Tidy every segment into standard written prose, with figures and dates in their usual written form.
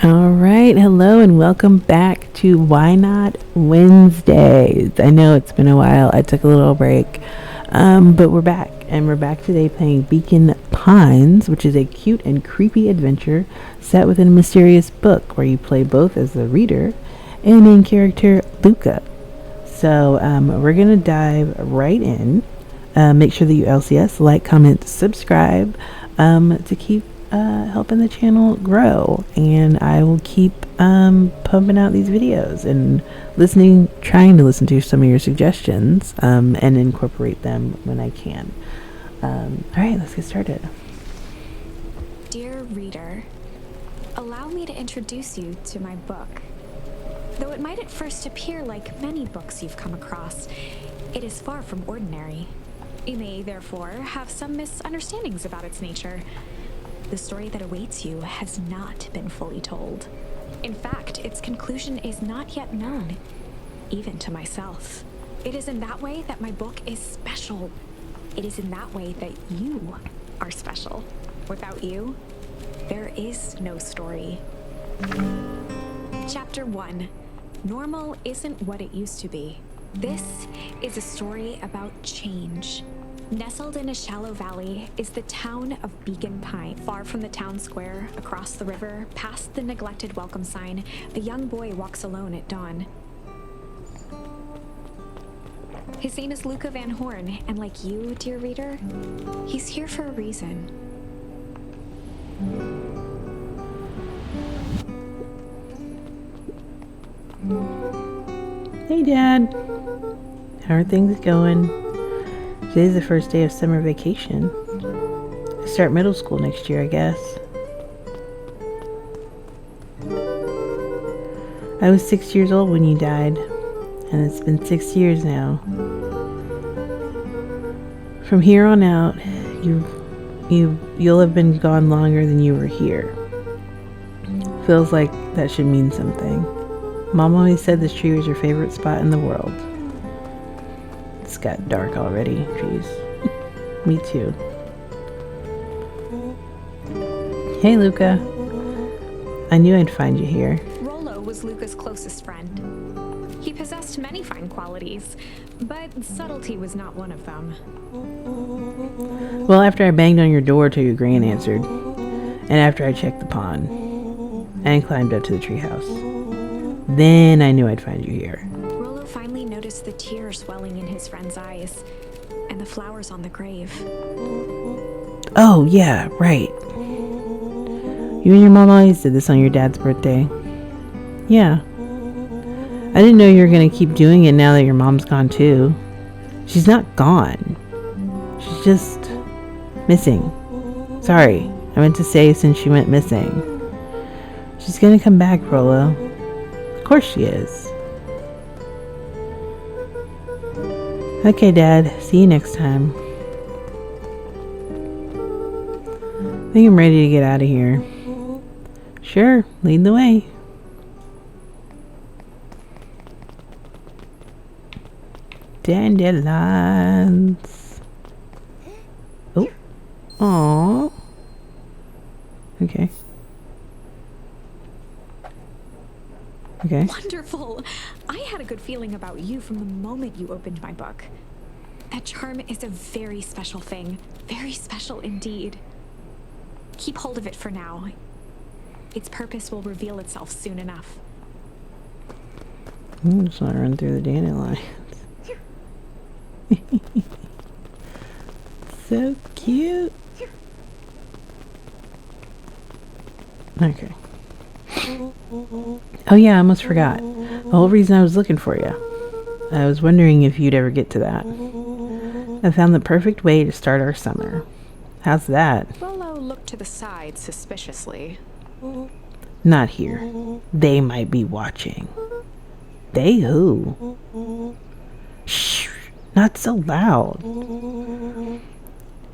All right, hello and welcome back to Why Not Wednesdays. I know it's been a while. I took a little break, but we're back, and we're back today playing Beacon Pines, which is a cute and creepy adventure set within a mysterious book where you play both as the reader and main character Luka. So we're gonna dive right in. Make sure that you LCS, like, comment, subscribe to keep helping the channel grow, and I will keep pumping out these videos and trying to listen to some of your suggestions and incorporate them when I can. All right, let's get started. Dear reader, allow me to introduce you to my book. Though it might at first appear like many books you've come across, it is far from ordinary. You may therefore have some misunderstandings about its nature. The story that awaits you has not been fully told. In fact, its conclusion is not yet known, even to myself. It is in that way that my book is special. It is in that way that you are special. Without you, there is no story. Chapter 1. Normal isn't what it used to be. This is a story about change. Nestled in a shallow valley is the town of Beacon Pine. Far from the town square, across the river, past the neglected welcome sign, a young boy walks alone at dawn. His name is Luka Van Horn, and like you, dear reader, he's here for a reason. Hey Dad, how are things going? Today's the first day of summer vacation. I start middle school next year, I guess. I was 6 years old when you died, and it's been 6 years now. From here on out, you'll have been gone longer than you were here. Feels like that should mean something. Mom always said this tree was your favorite spot in the world. It's got dark already. Jeez. Me too. Hey, Luka. I knew I'd find you here. Rollo was Luka's closest friend. He possessed many fine qualities, but subtlety was not one of them. Well, after I banged on your door till your gran answered, and after I checked the pond, and climbed up to the treehouse, then I knew I'd find you here. Rollo finally noticed the tears swelling in his friend's eyes, and the flowers on the grave. Oh, yeah, right. You and your mom always did this on your dad's birthday. Yeah. I didn't know you were going to keep doing it now that your mom's gone too. She's not gone. She's just missing. Sorry, I meant to say since she went missing. She's going to come back, Rollo. Of course she is. Okay, Dad. See you next time. I think I'm ready to get out of here. Sure, lead the way. Dandelions. Oh. Aww. Okay. Okay. Wonderful! I had a good feeling about you from the moment you opened my book. That charm is a very special thing. Very special indeed. Keep hold of it for now. Its purpose will reveal itself soon enough. I'm just want to run through the dandelions. So cute. Okay. Oh yeah, I almost forgot. The whole reason I was looking for you. I was wondering if you'd ever get to that. I found the perfect way to start our summer. How's that? Rollo looked to the side suspiciously. Not here. They might be watching. They who? Shh, not so loud.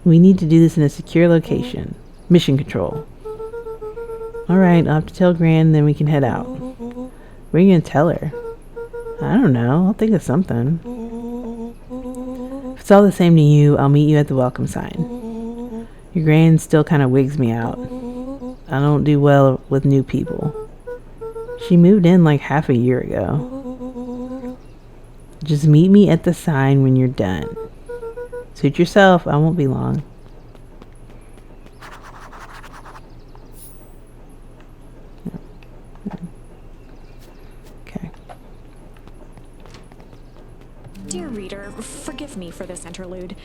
We need to do this in a secure location. Mission control. Alright, I'll have to tell Gran, then we can head out. What are you gonna tell her? I don't know. I'll think of something. If it's all the same to you, I'll meet you at the welcome sign. Your Gran still kind of wigs me out. I don't do well with new people. She moved in like half a year ago. Just meet me at the sign when you're done. Suit yourself, I won't be long. Okay. Dear reader, forgive me for this interlude.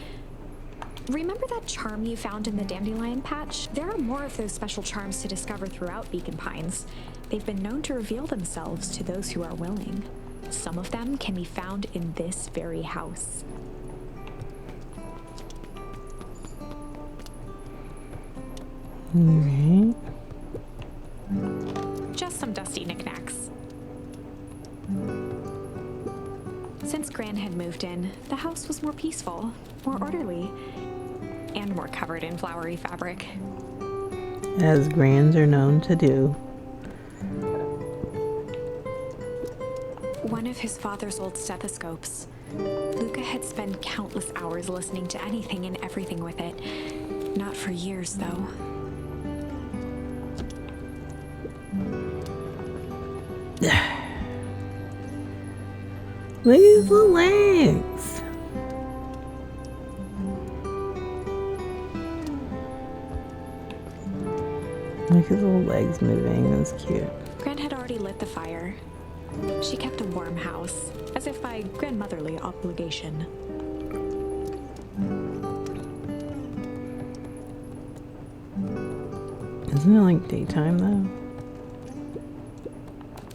Remember that charm you found in the dandelion patch? There are more of those special charms to discover throughout Beacon Pines. They've been known to reveal themselves to those who are willing. Some of them can be found in this very house. Alright. Just some dusty knickknacks. Since Gran had moved in, the house was more peaceful, more orderly, and more covered in flowery fabric. As grands are known to do. One of his father's old stethoscopes. Luka had spent countless hours listening to anything and everything with it. Not for years, though. Look at his little legs. Look at his little legs moving. That's cute. Gran had already lit the fire. She kept a warm house, as if by grandmotherly obligation. Isn't it like daytime though?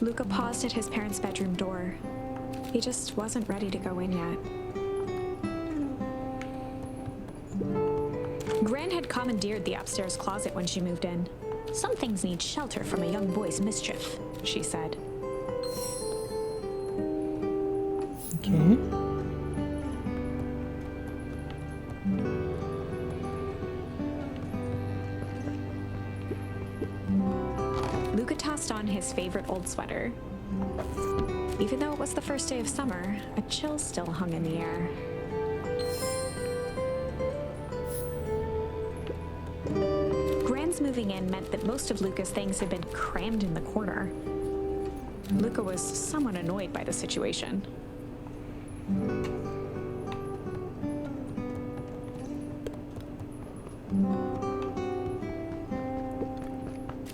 Luka paused at his parents' bedroom door. He just wasn't ready to go in yet. Gran had commandeered the upstairs closet when she moved in. Some things need shelter from a young boy's mischief, she said. Okay. Luka tossed on his favorite old sweater. Even though it was the first day of summer, a chill still hung in the air. Gran's moving in meant that most of Luka's things had been crammed in the corner. Luka was somewhat annoyed by the situation.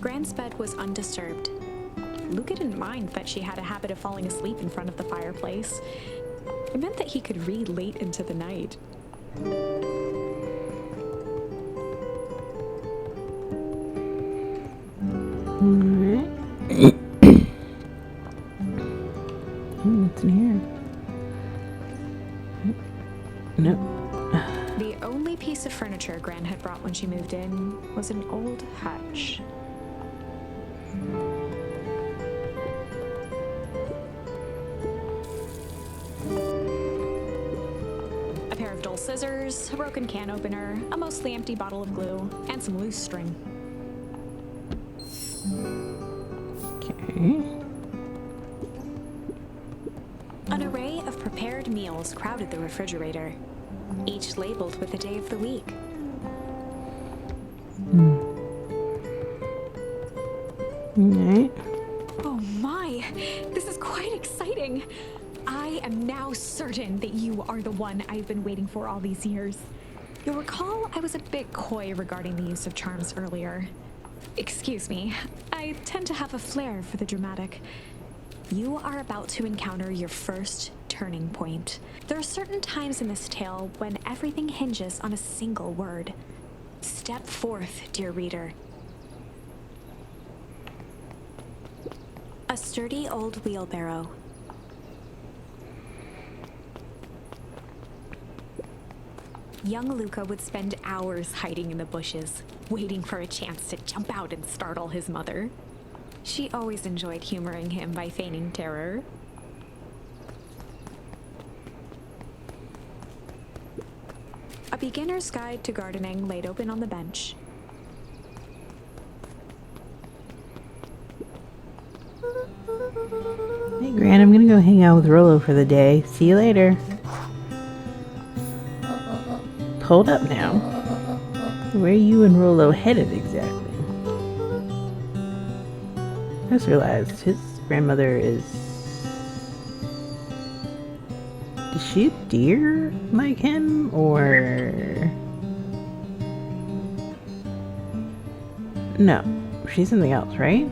Gran's bed was undisturbed. Luka didn't mind that she had a habit of falling asleep in front of the fireplace. It meant that he could read late into the night. What's in here? Nope. The only piece of furniture Gran had brought when she moved in was an old hutch. A pair of dull scissors, a broken can opener, a mostly empty bottle of glue, and some loose string. Okay. An array of prepared meals crowded the refrigerator, each labeled with the day of the week. Alright. Oh my, this is quite exciting. I am now certain that you are the one I've been waiting for all these years. You'll recall I was a bit coy regarding the use of charms earlier. Excuse me, I tend to have a flair for the dramatic. You are about to encounter your first turning point. There are certain times in this tale when everything hinges on a single word. Step forth, dear reader. A sturdy old wheelbarrow. Young Luka would spend hours hiding in the bushes, waiting for a chance to jump out and startle his mother. She always enjoyed humoring him by feigning terror. A beginner's guide to gardening laid open on the bench. Hey, Gran, I'm gonna go hang out with Rolo for the day. See you later. Hold up now. Where are you and Rolo headed exactly? just realized his grandmother is... Is she a deer like him, or... No, she's something else, right?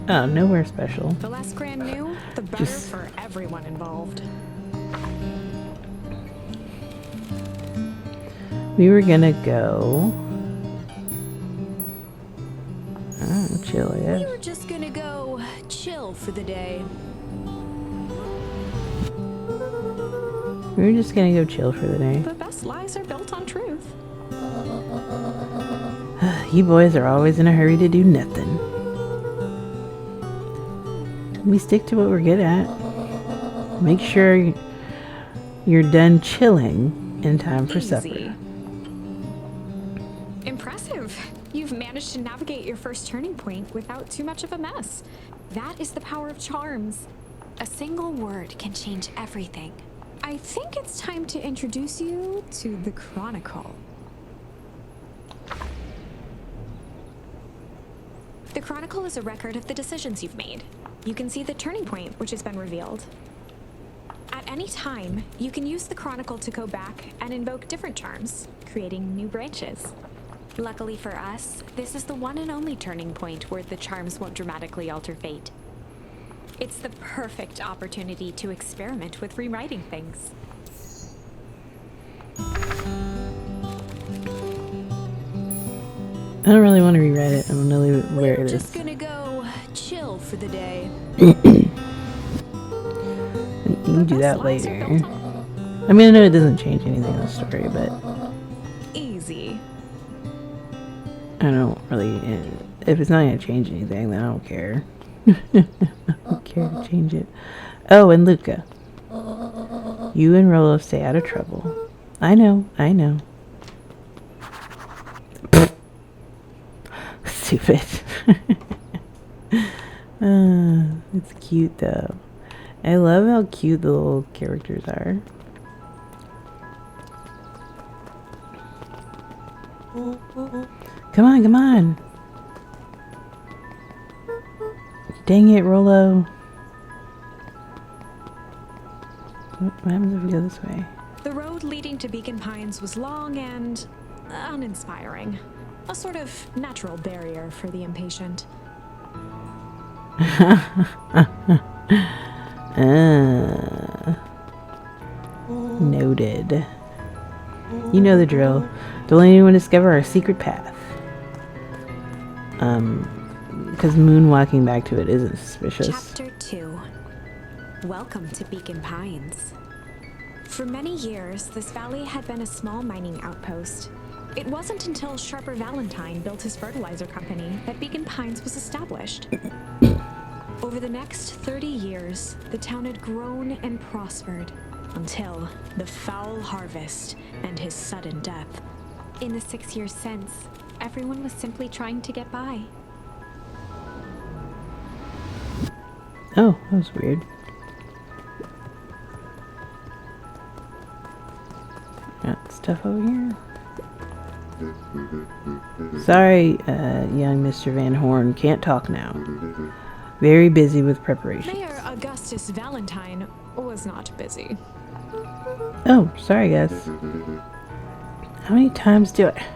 Oh, nowhere special. The less Gran knew, the better for everyone involved. We were gonna go... chill, I guess. We were just gonna go chill for the day. We were just gonna go chill for the day. The best lies are built on truth. You boys are always in a hurry to do nothing. We stick to what we're good at. Make sure you're done chilling in time for supper. Impressive. You've managed to navigate your first turning point without too much of a mess. That is the power of charms. A single word can change everything. I think it's time to introduce you to the Chronicle. The Chronicle is a record of the decisions you've made. You can see the turning point which has been revealed. At any time, you can use the Chronicle to go back and invoke different charms, creating new branches. Luckily for us, this is the one and only turning point where the charms won't dramatically alter fate. It's the perfect opportunity to experiment with rewriting things. I don't really want to rewrite it. I'm gonna leave it where it is. We're just gonna go chill for the day. You can do that later. I mean, I know it doesn't change anything in the story, but easy. I don't really. If it's not gonna change anything, then I don't care. I don't care to change it. Oh, and Luka, you and Rolo stay out of trouble. I know. Stupid. It's cute though. I love how cute the little characters are. Come on. Dang it, Rolo. What happens if we go this way? The road leading to Beacon Pines was long and uninspiring. A sort of natural barrier for the impatient. Noted. You know the drill. Don't let anyone discover our secret path. Because moonwalking back to it isn't suspicious. Chapter 2. Welcome to Beacon Pines. For many years, this valley had been a small mining outpost. It wasn't until Sharper Valentine built his fertilizer company that Beacon Pines was established. Over the next 30 years, the town had grown and prospered until the foul harvest and his sudden death. In the 6 years since, everyone was simply trying to get by. Oh, that was weird. Got stuff over here. Sorry, young Mr. Van Horn, can't talk now. Very busy with preparations. Mayor Augustus Valentine was not busy. Oh, sorry guys. How many times do I...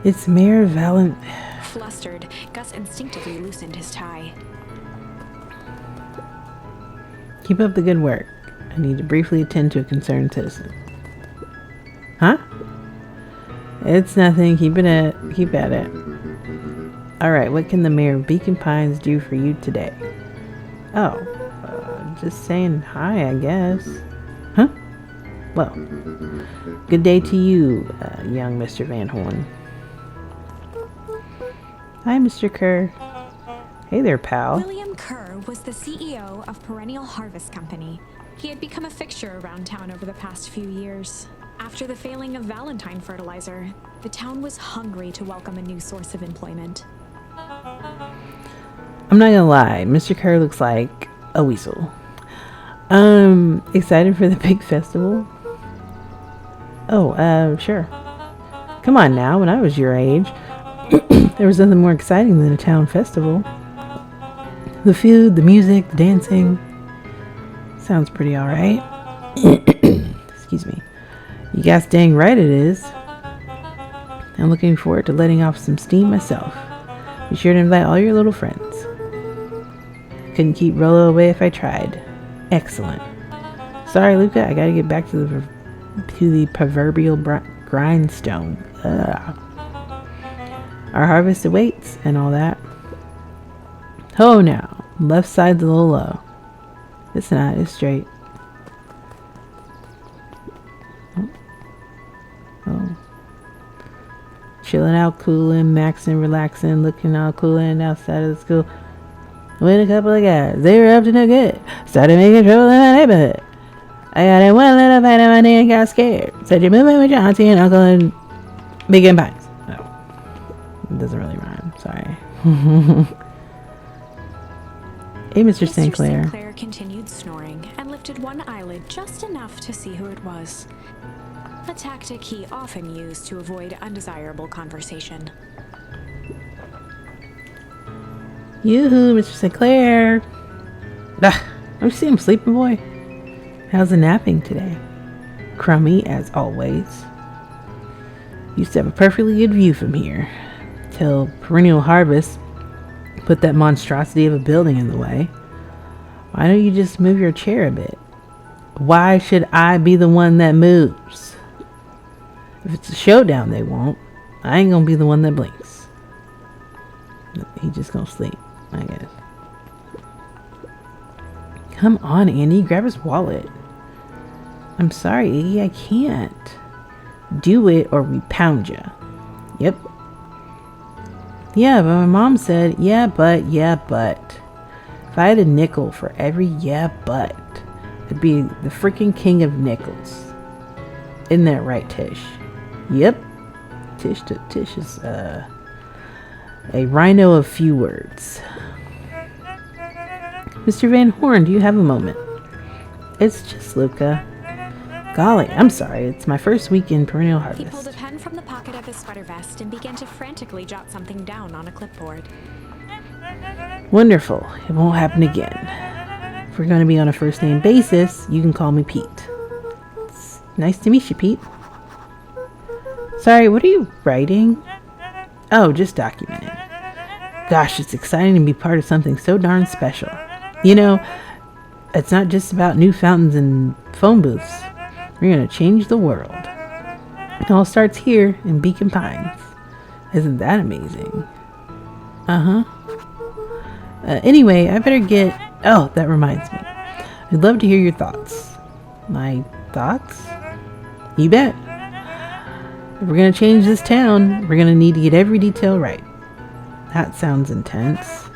It's Mayor Flustered, Gus instinctively loosened his tie. Keep up the good work. I need to briefly attend to a concerned citizen. Huh? It's nothing. Keep at it. Alright, what can the mayor of Beacon Pines do for you today? Oh, just saying hi, I guess. Huh? Well, good day to you, young Mr. Van Horn. Hi, Mr. Kerr. Hey there, pal. William Kerr was the CEO of Perennial Harvest Company. He had become a fixture around town over the past few years. After the failing of Valentine fertilizer, the town was hungry to welcome a new source of employment. I'm not gonna lie, Mr. Kerr looks like a weasel. Excited for the big festival? Oh, sure. Come on now, when I was your age, there was nothing more exciting than a town festival. The food, the music, the dancing. Sounds pretty alright. Excuse me. You guess dang right it is. I'm looking forward to letting off some steam myself. Be sure to invite all your little friends. Couldn't keep Rolo away if I tried. Excellent. Sorry, Luka, I gotta get back to the proverbial grindstone. Ugh. Our harvest awaits and all that. Oh, now. Left side's a little low. It's not. It's straight. Oh. Chilling out, cooling, maxing, relaxing, looking out, cooling outside of the school. With a couple of guys. They were up to no good. Started making trouble in my neighborhood. I got in one little fight on my knee and got scared. Said you're moving with your auntie and uncle and big and pines. No. It doesn't really rhyme. Sorry. Hey, Mr. St. Clair. St. Clair continued snoring and lifted one eyelid just enough to see who it was. A tactic he often used to avoid undesirable conversation. Yoo-hoo, Mr. St. Clair. Don't you see him sleeping, boy? How's the napping today? Crummy, as always. Used to have a perfectly good view from here. Till perennial harvest put that monstrosity of a building in the way. Why don't you just move your chair a bit? Why should I be the one that moves? If it's a showdown, they won't. I ain't gonna be the one that blinks. He just gonna sleep, I guess. Come on, Andy, grab his wallet. I'm sorry, Iggy, I can't. Do it or we pound ya. Yep. Yeah, but my mom said, yeah, but. If I had a nickel for every yeah, but, I'd be the freaking king of nickels. Isn't that right, Tish? Yep. Tish is, a rhino of few words. Mr. Van Horn, do you have a moment? It's just Luka. Golly, I'm sorry. It's my first week in perennial harvest. He pulled a pen from the pocket of his sweater vest and began to frantically jot something down on a clipboard. Wonderful. It won't happen again. If we're going to be on a first name basis, you can call me Pete. It's nice to meet you, Pete. Sorry, what are you writing? Oh, just documenting. Gosh, it's exciting to be part of something so darn special. You know, it's not just about new fountains and phone booths. We're going to change the world. It all starts here in Beacon Pines. Isn't that amazing? Anyway, I better get... Oh, that reminds me. I'd love to hear your thoughts. My thoughts? You bet. If we're going to change this town, we're going to need to get every detail right. That sounds intense.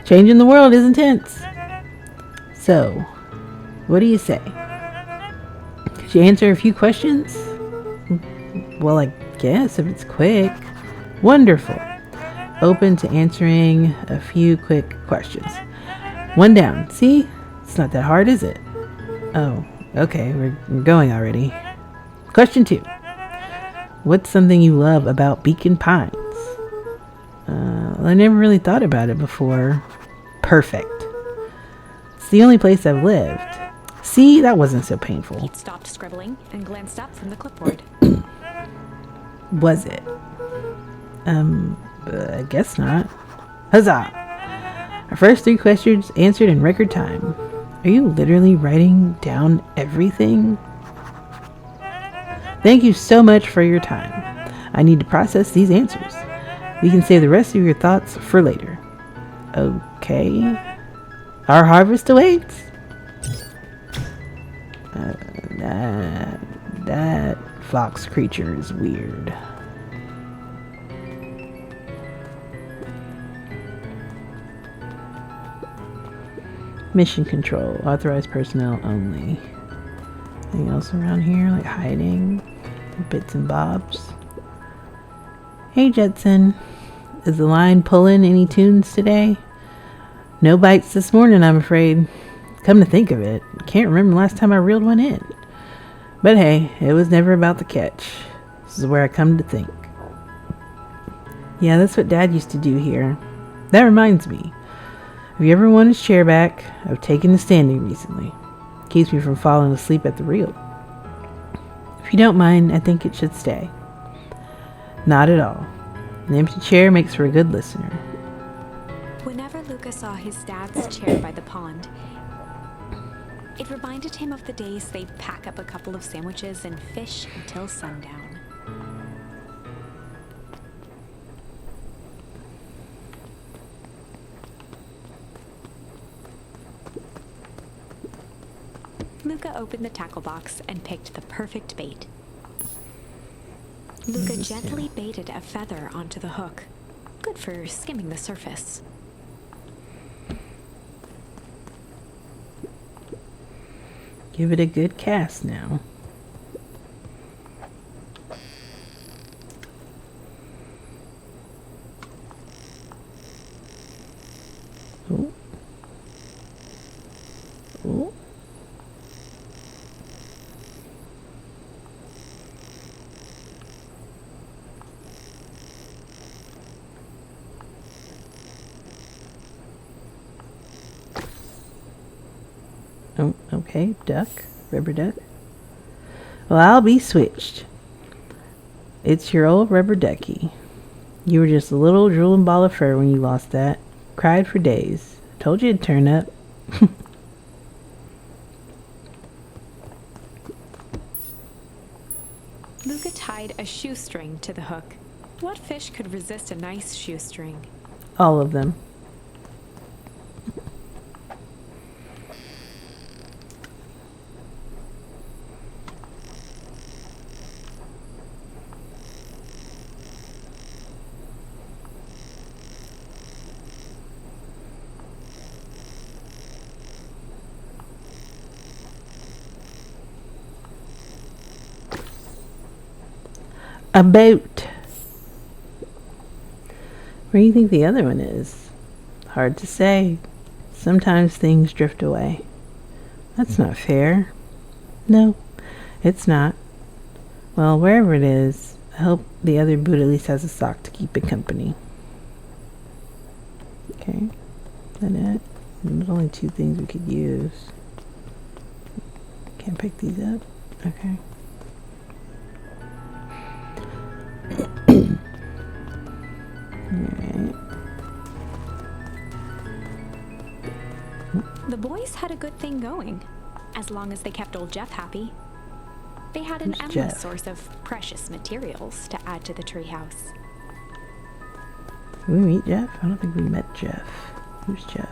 Changing the world is intense. So, what do you say? Could you answer a few questions? Well, I guess if it's quick. Wonderful. Open to answering a few quick questions. One down. See? It's not that hard, is it? Oh, okay. We're going already. Question 2. What's something you love about Beacon Pines? I never really thought about it before. Perfect. It's the only place I've lived. See, that wasn't so painful. Pete stopped scribbling and glanced up from the clipboard. Was it? I guess not. Huzzah! Our first 3 questions answered in record time. Are you literally writing down everything? Thank you so much for your time. I need to process these answers. We can save the rest of your thoughts for later. Okay. Our harvest awaits. That fox creature is weird. Mission control. Authorized personnel only. Anything else around here? Like hiding? Bits and bobs. Hey, Jetson. Is the line pulling any tunes today? No bites this morning, I'm afraid. Come to think of it, can't remember the last time I reeled one in. But hey, it was never about the catch. This is where I come to think. Yeah, that's what Dad used to do here. That reminds me. If you ever want his chair back, I've taken to standing recently. Keeps me from falling asleep at the wheel. If you don't mind, I think it should stay. Not at all. An empty chair makes for a good listener. Whenever Luka saw his dad's chair by the pond, it reminded him of the days they'd pack up a couple of sandwiches and fish until sundown. Luka opened the tackle box and picked the perfect bait. Luka gently baited a feather onto the hook. Good for skimming the surface. Give it a good cast now. Oh. Oh. Oh, okay, duck, rubber duck. Well, I'll be switched. It's your old rubber ducky. You were just a little drooling ball of fur when you lost that. Cried for days. Told you it'd turn up. Luka tied a shoestring to the hook. What fish could resist a nice shoestring? All of them. A boat. Where do you think the other one is? Hard to say. Sometimes things drift away. That's not fair. No, it's not. Well, wherever it is, I hope the other boot at least has a sock to keep it company. Okay. That it? There's only 2 things we could use. Can't pick these up? Okay. Alright. The boys had a good thing going, as long as they kept old Jeff happy. They had an Who's endless Jeff? source of precious materials to add to the treehouse. Did we meet Jeff? I don't think we met Jeff. Who's Jeff?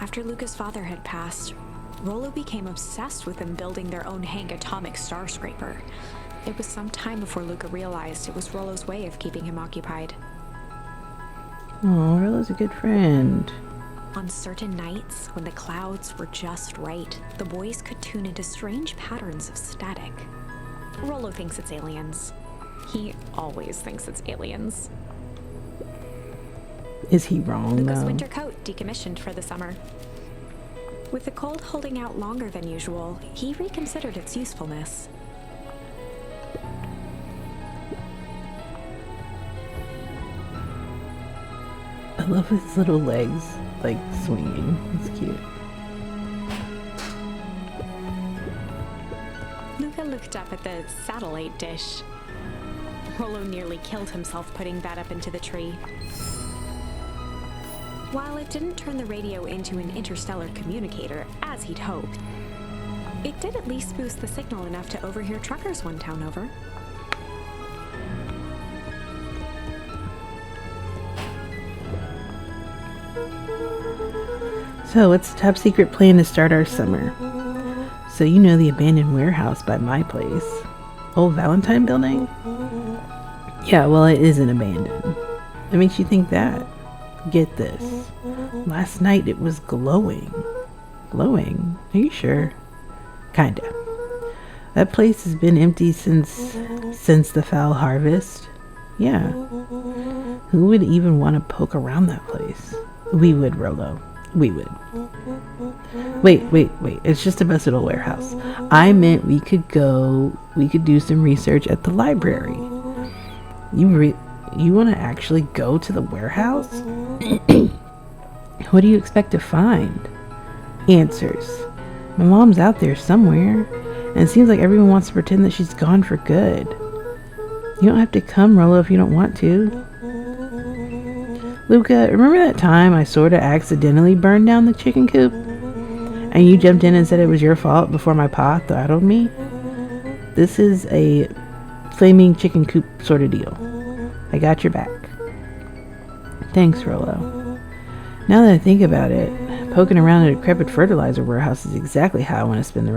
After Luka's father had passed, Rollo became obsessed with them building their own Hank atomic star scraper. It was some time before Luka realized it was Rollo's way of keeping him occupied. Oh, Rilla's a good friend. On certain nights, when the clouds were just right, the boys could tune into strange patterns of static. Rollo thinks it's aliens. He always thinks it's aliens. Is he wrong, Luka's though? winter coat decommissioned for the summer. With the cold holding out longer than usual, he reconsidered its usefulness. I love his little legs, like, swinging. It's cute. Luka looked up at the satellite dish. Rollo nearly killed himself putting that up into the tree. While it didn't turn the radio into an interstellar communicator, as he'd hoped, it did at least boost the signal enough to overhear truckers one town over. So, what's the top secret plan to start our summer? So, you know the abandoned warehouse by my place. Old Valentine building? Yeah, well, it isn't abandoned. What makes you think that? Get this. Last night it was glowing. Glowing? Are you sure? Kinda. That place has been empty since the foul harvest. Yeah. Who would even want to poke around that place? We would, Rollo. We would. Wait. It's just a busted old warehouse. I meant we could do some research at the library. You want to actually go to the warehouse? What do you expect to find? Answers. My mom's out there somewhere, and it seems like everyone wants to pretend that she's gone for good. You don't have to come, Rolo, if you don't want to. Luka, remember that time I sorta accidentally burned down the chicken coop? And you jumped in and said it was your fault before my pa throttled me? This is a flaming chicken coop sort of deal. I got your back. Thanks, Rolo. Now that I think about it, poking around a decrepit fertilizer warehouse is exactly how I want to spend the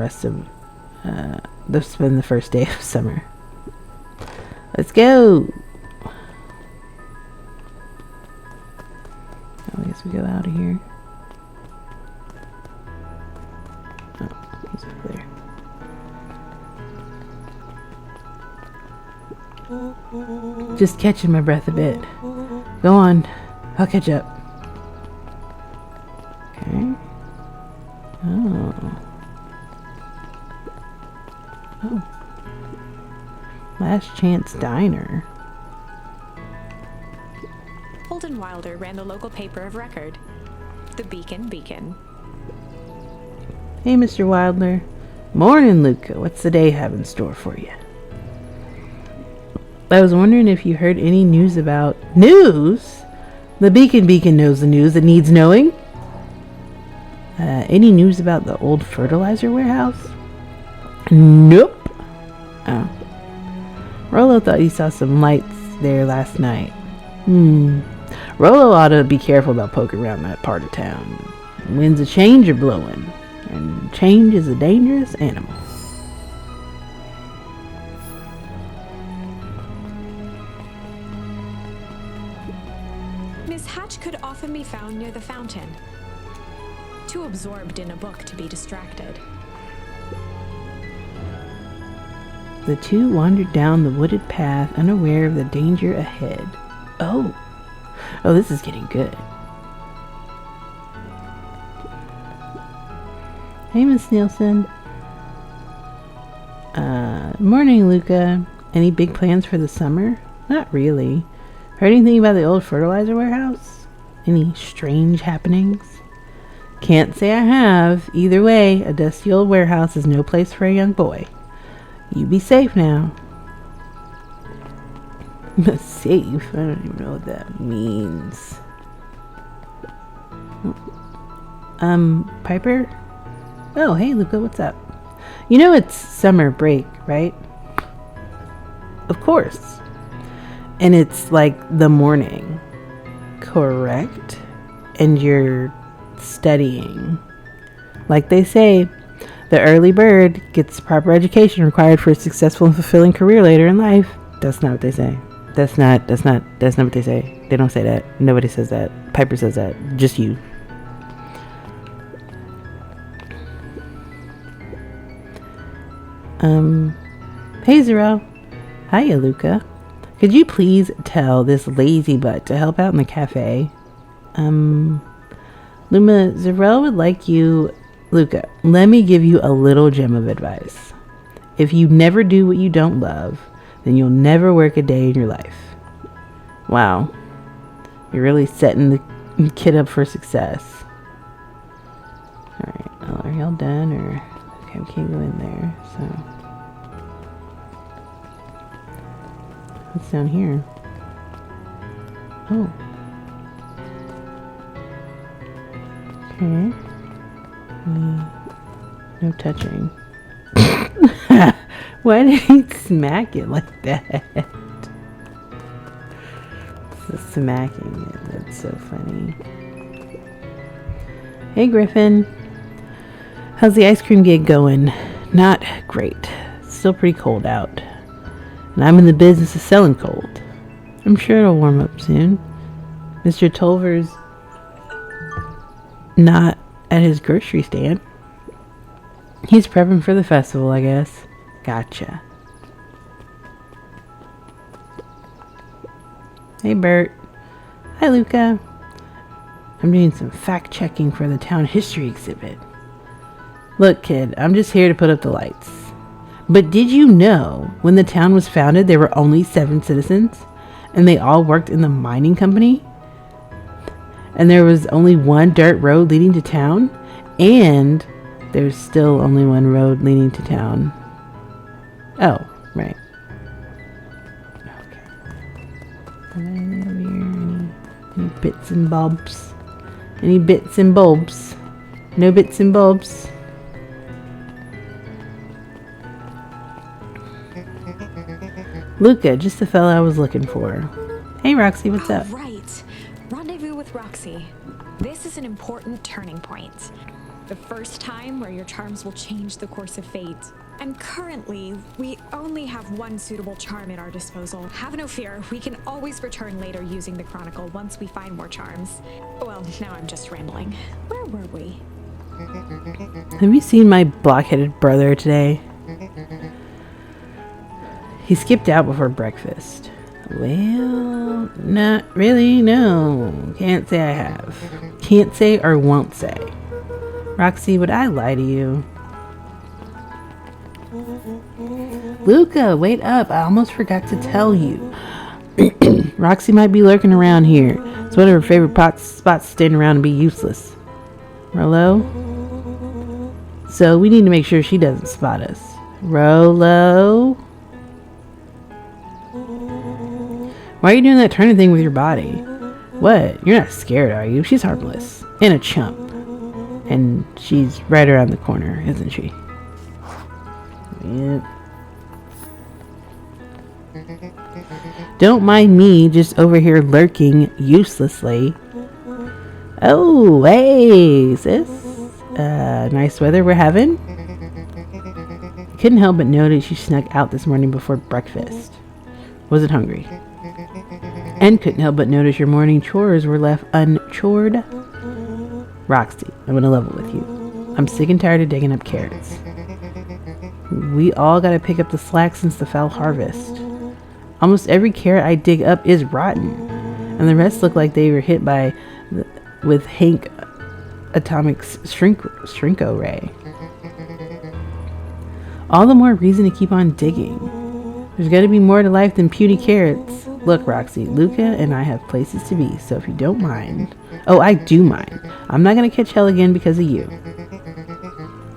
first day of summer. Let's go! I guess we go out of here. Oh, he's over there. Just catching my breath a bit. Go on. I'll catch up. Okay. Oh. Last Chance Diner. Holden Wilder ran the local paper of record, the Beacon. Hey, Mr. Wilder. Morning, Luka. What's the day have in store for you? I was wondering if you heard any news about... News? The Beacon knows the news that needs knowing. Any news about the old fertilizer warehouse? Nope. Oh. Rolo thought he saw some lights there last night. Rolo ought to be careful about poking around that part of town. Winds of change are blowing, and change is a dangerous animal. Miss Hatch could often be found near the fountain, too absorbed in a book to be distracted. The two wandered down the wooded path, unaware of the danger ahead. Oh, this is getting good. Hey, Miss Nielsen. Morning, Luka. Any big plans for the summer? Not really. Heard anything about the old fertilizer warehouse? Any strange happenings? Can't say I have. Either way, a dusty old warehouse is no place for a young boy. You be safe now. Safe? I don't even know what that means. Piper? Oh, hey, Luka, what's up? You know it's summer break, right? Of course. And it's like the morning, correct? And you're studying. Like they say, the early bird gets the proper education required for a successful and fulfilling career later in life. That's not what they say. That's not what they say. They don't say that. Nobody says that. Piper says that. Just you. Hey, Zero. Hiya, Luka. Could you please tell this lazy butt to help out in the cafe? Luma, Zero would like you... Luka, let me give you a little gem of advice. If you never do what you don't love, then you'll never work a day in your life. Wow. You're really setting the kid up for success. Alright, well, are y'all done? Or okay, we can't go in there, so... What's down here? Oh. Okay. No touching. Why did he smack it like that? The smacking it. That's so funny. Hey, Griffin. How's the ice cream gig going? Not great. Still pretty cold out. And I'm in the business of selling cold. I'm sure it'll warm up soon. Mr. Tolver's not at his grocery stand. He's prepping for the festival, I guess. Gotcha. Hey, Bert. Hi, Luka. I'm doing some fact-checking for the town history exhibit. Look, kid, I'm just here to put up the lights. But did you know when the town was founded there were only 7 citizens? And they all worked in the mining company? And there was only one dirt road leading to town? And there's still only one road leading to town. Oh, right. Okay. Any bits and bobs? Any bits and bobs? No bits and bobs? Luka, just the fella I was looking for. Hey, Roxy, what's up? Right. Rendezvous with Roxy. This is an important turning point. The first time where your charms will change the course of fate. And currently, we only have one suitable charm at our disposal. Have no fear, we can always return later using the Chronicle once we find more charms. Well, now I'm just rambling. Where were we? Have you seen my block-headed brother today? He skipped out before breakfast. Well, not really, no. Can't say I have. Can't say or won't say. Roxy, would I lie to you? Luka, wait up. I almost forgot to tell you. Roxy might be lurking around here. It's one of her favorite spots to stand around and be useless. Rolo? So we need to make sure she doesn't spot us. Rolo? Why are you doing that turning thing with your body? What? You're not scared, are you? She's harmless. And a chump. And she's right around the corner, isn't she? Yep. Don't mind me just over here lurking uselessly. Oh, hey, sis. Nice weather we're having. Couldn't help but notice she snuck out this morning before breakfast. Wasn't hungry. And couldn't help but notice your morning chores were left unchored. Roxy, I'm gonna level with you. I'm sick and tired of digging up carrots. We all gotta pick up the slack since the fall harvest. Almost every carrot I dig up is rotten, and the rest look like they were hit by with Hank atomic shrinko ray. All the more reason to keep on digging. There's gotta be more to life than puny carrots. Look, Roxy, Luka and I have places to be, so if you don't mind... Oh, I do mind. I'm not gonna catch hell again because of you.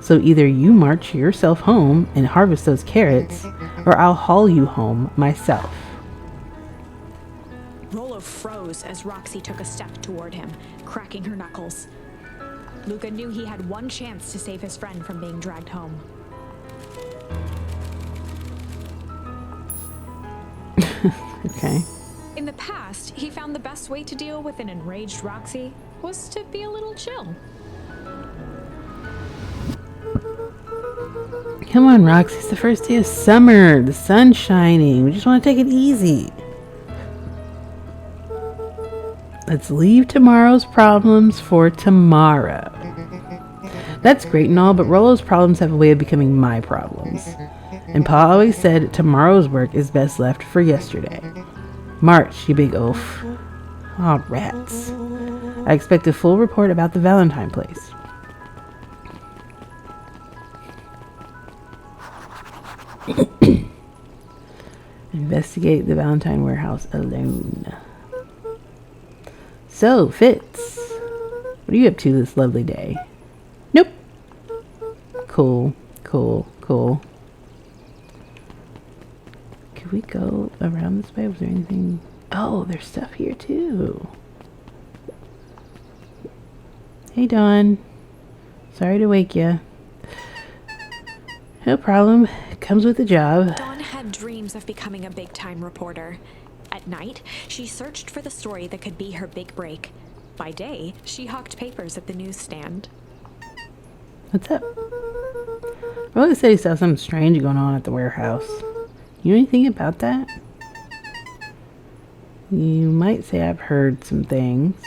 So either you march yourself home and harvest those carrots, or I'll haul you home myself. Rolo froze as Roxy took a step toward him, cracking her knuckles. Luka knew he had one chance to save his friend from being dragged home. Okay. In the past, he found the best way to deal with an enraged Roxy was to be a little chill. Come on, Roxy. It's the first day of summer. The sun's shining. We just want to take it easy. Let's leave tomorrow's problems for tomorrow. That's great and all, but Rolo's problems have a way of becoming my problems. And Pa always said tomorrow's work is best left for yesterday. March, you big oaf. Aw, rats. I expect a full report about the Valentine place. Investigate the Valentine warehouse alone. So, Fitz, what are you up to this lovely day? Nope. Cool. Could we go around this way? Was there anything? Oh, there's stuff here too. Hey, Dawn. Sorry to wake you. No problem. It comes with the job. Dawn had dreams of becoming a big-time reporter. At night, she searched for the story that could be her big break. By day, she hawked papers at the newsstand. What's up? Rolly said he saw something strange going on at the warehouse. You know anything about that? You might say I've heard some things.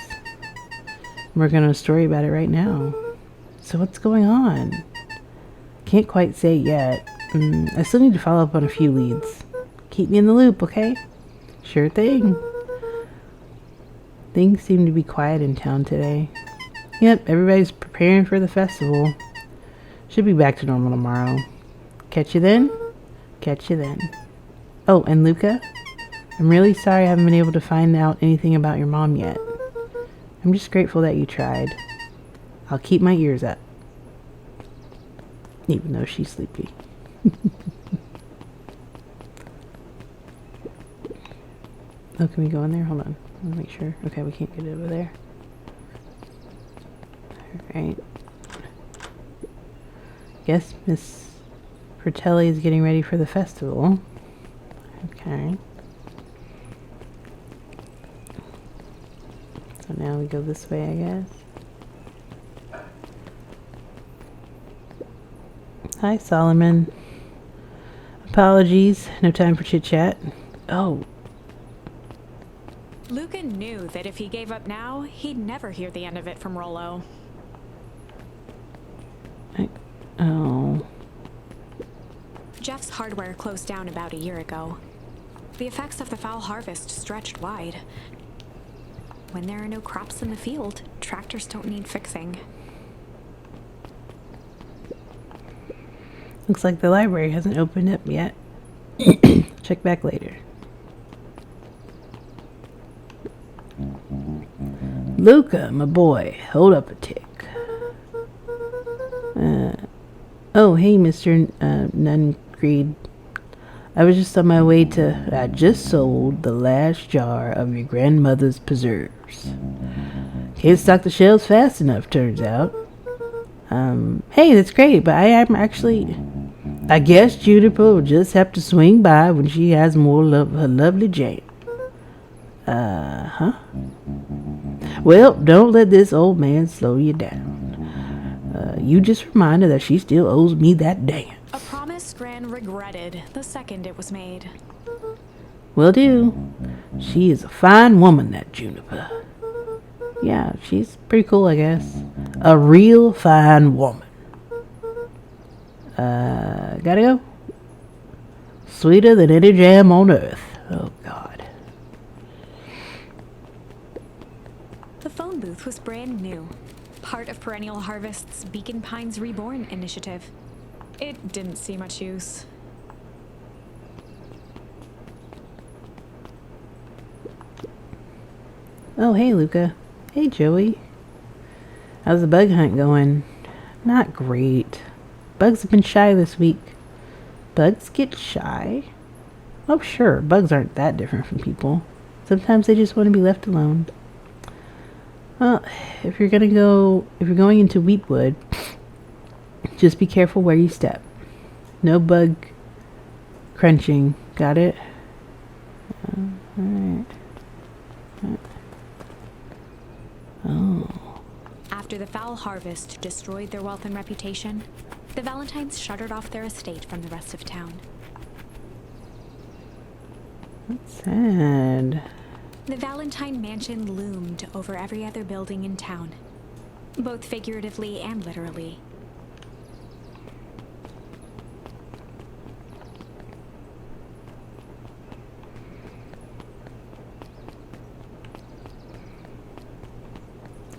We're going to story about it right now. So what's going on? Can't quite say yet. I still need to follow up on a few leads. Keep me in the loop, okay? Sure thing. Things seem to be quiet in town today. Yep, everybody's preparing for the festival. Should be back to normal tomorrow. Catch you then? Catch you then. Oh, and Luka? I'm really sorry I haven't been able to find out anything about your mom yet. I'm just grateful that you tried. I'll keep my ears up. Even though she's sleepy. Oh, can we go in there? Hold on. I want to make sure. Okay, we can't get over there. Alright. Guess Miss Fratelli is getting ready for the festival. Okay. So now we go this way, I guess. Hi, Solomon. Apologies. No time for chit-chat. Oh. Luka knew that if he gave up now, he'd never hear the end of it from Rollo. Oh. Jeff's hardware closed down about a year ago. The effects of the foul harvest stretched wide. When there are no crops in the field, tractors don't need fixing. Looks like the library hasn't opened up yet. Check back later. Luka, my boy, hold up a tick. Oh, hey, Mr. Nungreed. I was just on my way to... I just sold the last jar of your grandmother's preserves. Can't stock the shelves fast enough, turns out. Hey, that's great, but I am actually... I guess Juniper will just have to swing by when she has more of her lovely jam. Huh? Well, don't let this old man slow you down. You just remind her that she still owes me that dance. A promise Gran regretted the second it was made. Will do. She is a fine woman, that Juniper. Yeah, she's pretty cool, I guess. A real fine woman. Gotta go? Sweeter than any jam on earth. Oh, God. The phone booth was brand new. Part of Perennial Harvest's Beacon Pines Reborn initiative. It didn't see much use. Oh, hey, Luka. Hey, Joey. How's the bug hunt going? Not great. Bugs have been shy this week. Bugs get shy? Oh, sure. Bugs aren't that different from people. Sometimes they just want to be left alone. Well, if you're going into Wheatwood, just be careful where you step. No bug crunching. Got it? Alright. Oh. After the foul harvest destroyed their wealth and reputation, the Valentines shuttered off their estate from the rest of town. That's sad. The Valentine mansion loomed over every other building in town, both figuratively and literally.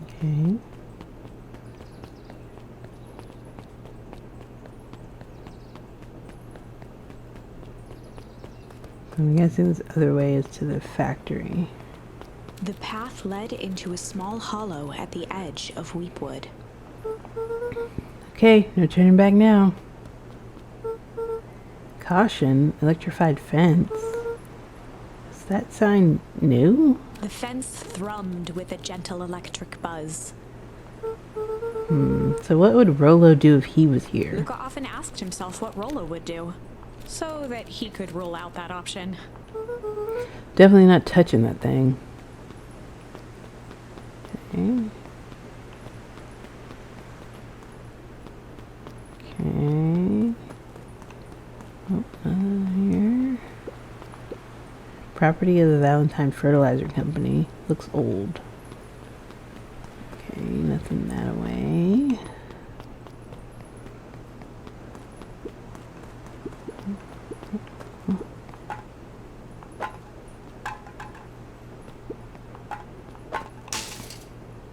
Okay. I'm guessing this other way is to the factory. The path led into a small hollow at the edge of Weepwood. Okay, no turning back now. Caution, electrified fence. Is that sign new? The fence thrummed with a gentle electric buzz. So what would Rollo do if he was here? Luka often asked himself what Rollo would do, so that he could rule out that option. Definitely not touching that thing. Okay. Okay. Oh, here. Property of the Valentine Fertilizer Company. Looks old. Okay, nothing that way.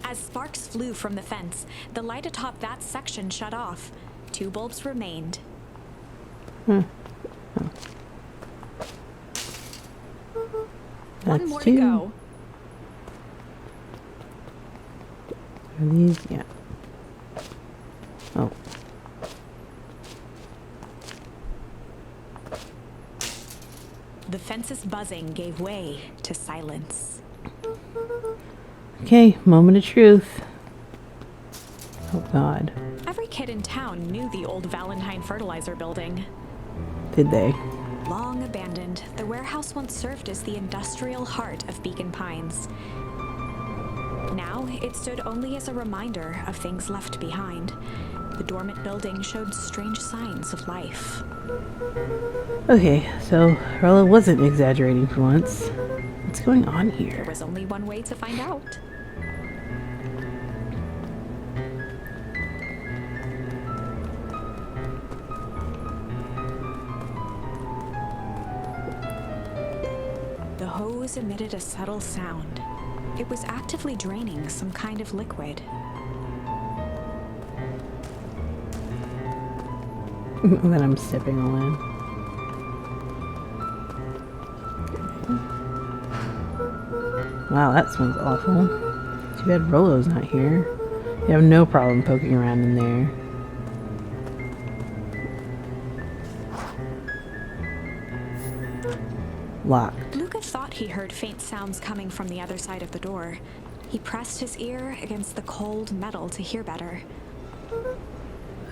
As sparks flew from the fence, the light atop that section shut off. 2 bulbs remained. Oh. One more to go. Are these? Yeah. Oh. The fence's buzzing gave way to silence. Okay, moment of truth. Oh God. Every kid in town knew the old Valentine fertilizer building. Did they? Long abandoned, the warehouse once served as the industrial heart of Beacon Pines. Now, it stood only as a reminder of things left behind. The dormant building showed strange signs of life. Okay, so Rella wasn't exaggerating for once. What's going on There here? was only one way to find out. The hose emitted a subtle sound. It was actively draining some kind of liquid. That I'm stepping all in. Wow, that smells awful. Too bad Rolo's not here. You have no problem poking around in there. Locked. Luka thought he heard faint sounds coming from the other side of the door. He pressed his ear against the cold metal to hear better.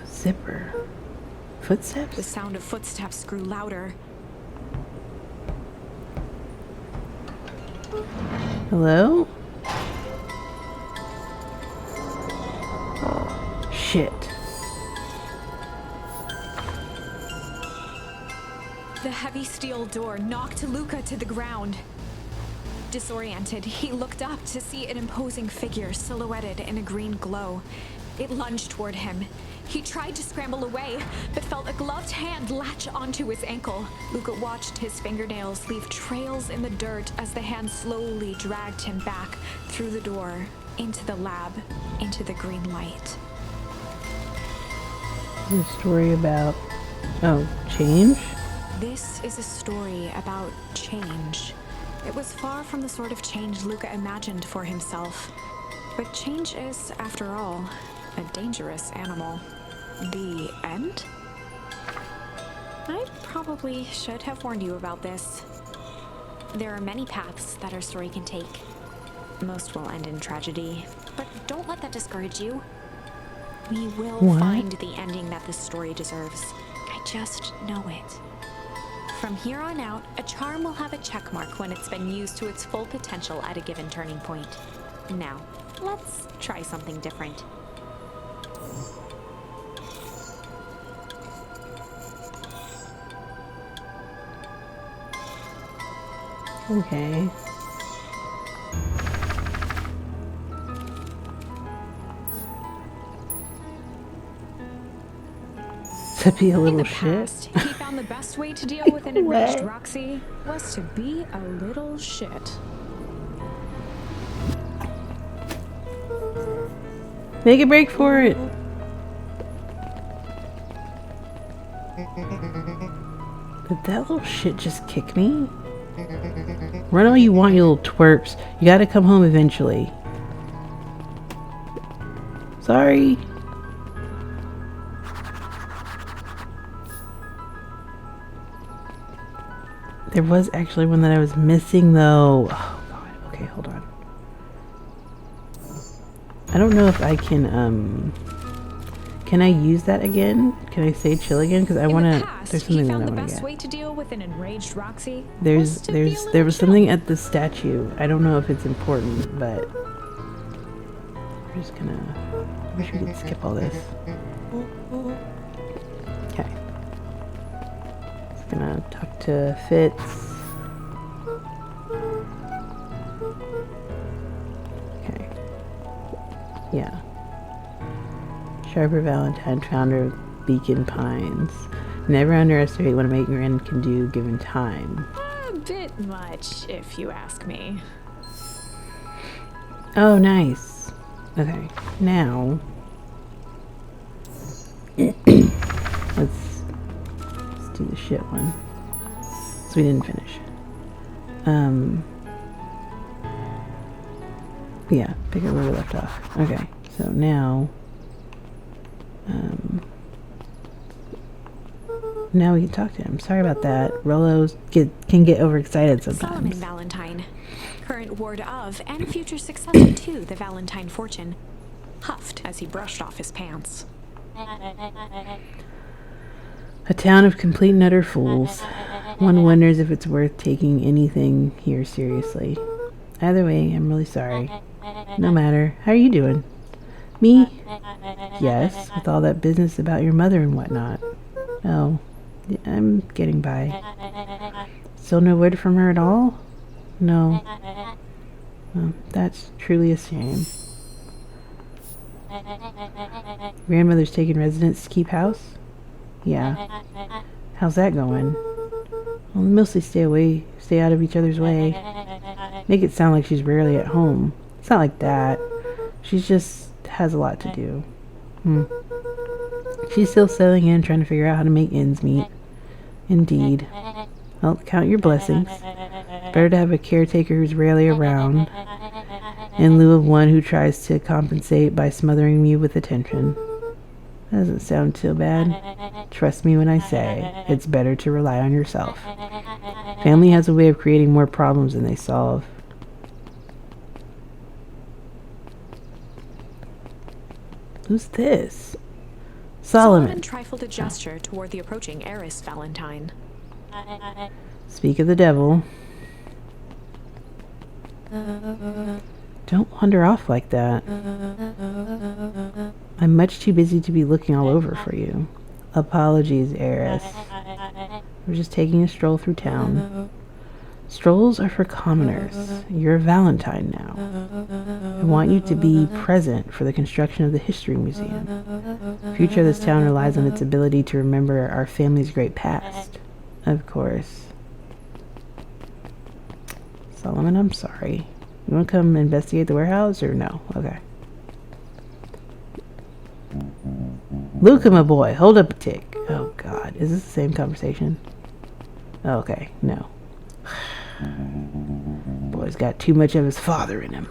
Zipper. The Footsteps? sound of footsteps grew louder. Hello? Shit. The heavy steel door knocked Luka to the ground. Disoriented, he looked up to see an imposing figure silhouetted in a green glow. It lunged toward him. He tried to scramble away, but felt a gloved hand latch onto his ankle. Luka watched his fingernails leave trails in the dirt as the hand slowly dragged him back through the door, into the lab, into the green light. A story about... Oh, change? This is a story about change. It was far from the sort of change Luka imagined for himself. But change is, after all, a dangerous animal. The end? I probably should have warned you about this. There are many paths that our story can take. Most will end in tragedy, but don't let that discourage you. We will find the ending that this story deserves. I just know it. From here on out, a charm will have a check mark when it's been used to its full potential at a given turning point. Now, let's try something different. Okay. To be a In little the shit. past, he found the best way to deal with an enraged Roxy was to be a little shit. Make a break for it. Did that little shit just kick me? Run all you want, you little twerps. You gotta come home eventually. Sorry. There was actually one that I was missing though. Oh god. Okay, hold on. I don't know if I can I use that again? Can I say chill again? Because I want to. There's something that I want to get. Way to deal with an enraged Roxy There was something at the statue. I don't know if it's important, but we're just gonna. I wish we could skip all this. Okay. Just gonna talk to Fitz. Okay. Yeah. Sharper Valentine, founder of Beacon Pines. Never underestimate what a maker can do given time. A bit much, if you ask me. Oh, nice. Okay, now... do the shit one. So we didn't finish. Yeah, pick up where we left off. Okay, so now, now we can talk to him. Sorry about that. Rollos can get overexcited sometimes. Solomon Valentine, current ward of and future successor to the Valentine fortune, huffed as he brushed off his pants. A town of complete and utter fools. One wonders if it's worth taking anything here seriously. Either way, I'm really sorry. No matter. How are you doing? Me? Yes, with all that business about your mother and whatnot. Oh, I'm getting by. Still no word from her at all? No. Well, that's truly a shame. Grandmother's taking residence to keep house? Yeah. How's that going? Well, mostly stay out of each other's way. Make it sound like she's rarely at home. It's not like that. She just has a lot to do. She's still settling in, trying to figure out how to make ends meet. Indeed. Well, count your blessings. Better to have a caretaker who's rarely around, in lieu of one who tries to compensate by smothering you with attention. Doesn't sound too bad. Trust me when I say, it's better to rely on yourself. Family has a way of creating more problems than they solve. Who's this? Solomon trifled a gesture toward the approaching heiress Valentine. Speak of the devil. Don't wander off like that. I'm much too busy to be looking all over for you. Apologies, heiress. We're just taking a stroll through town. Strolls are for commoners. You're a Valentine now. I want you to be present for the construction of the History Museum. The future of this town relies on its ability to remember our family's great past. Of course. Solomon, I'm sorry. You want to come investigate the warehouse or no? Okay. Luka, my boy, hold up a tick. Oh, God. Is this the same conversation? Okay, no. Boy's got too much of his father in him.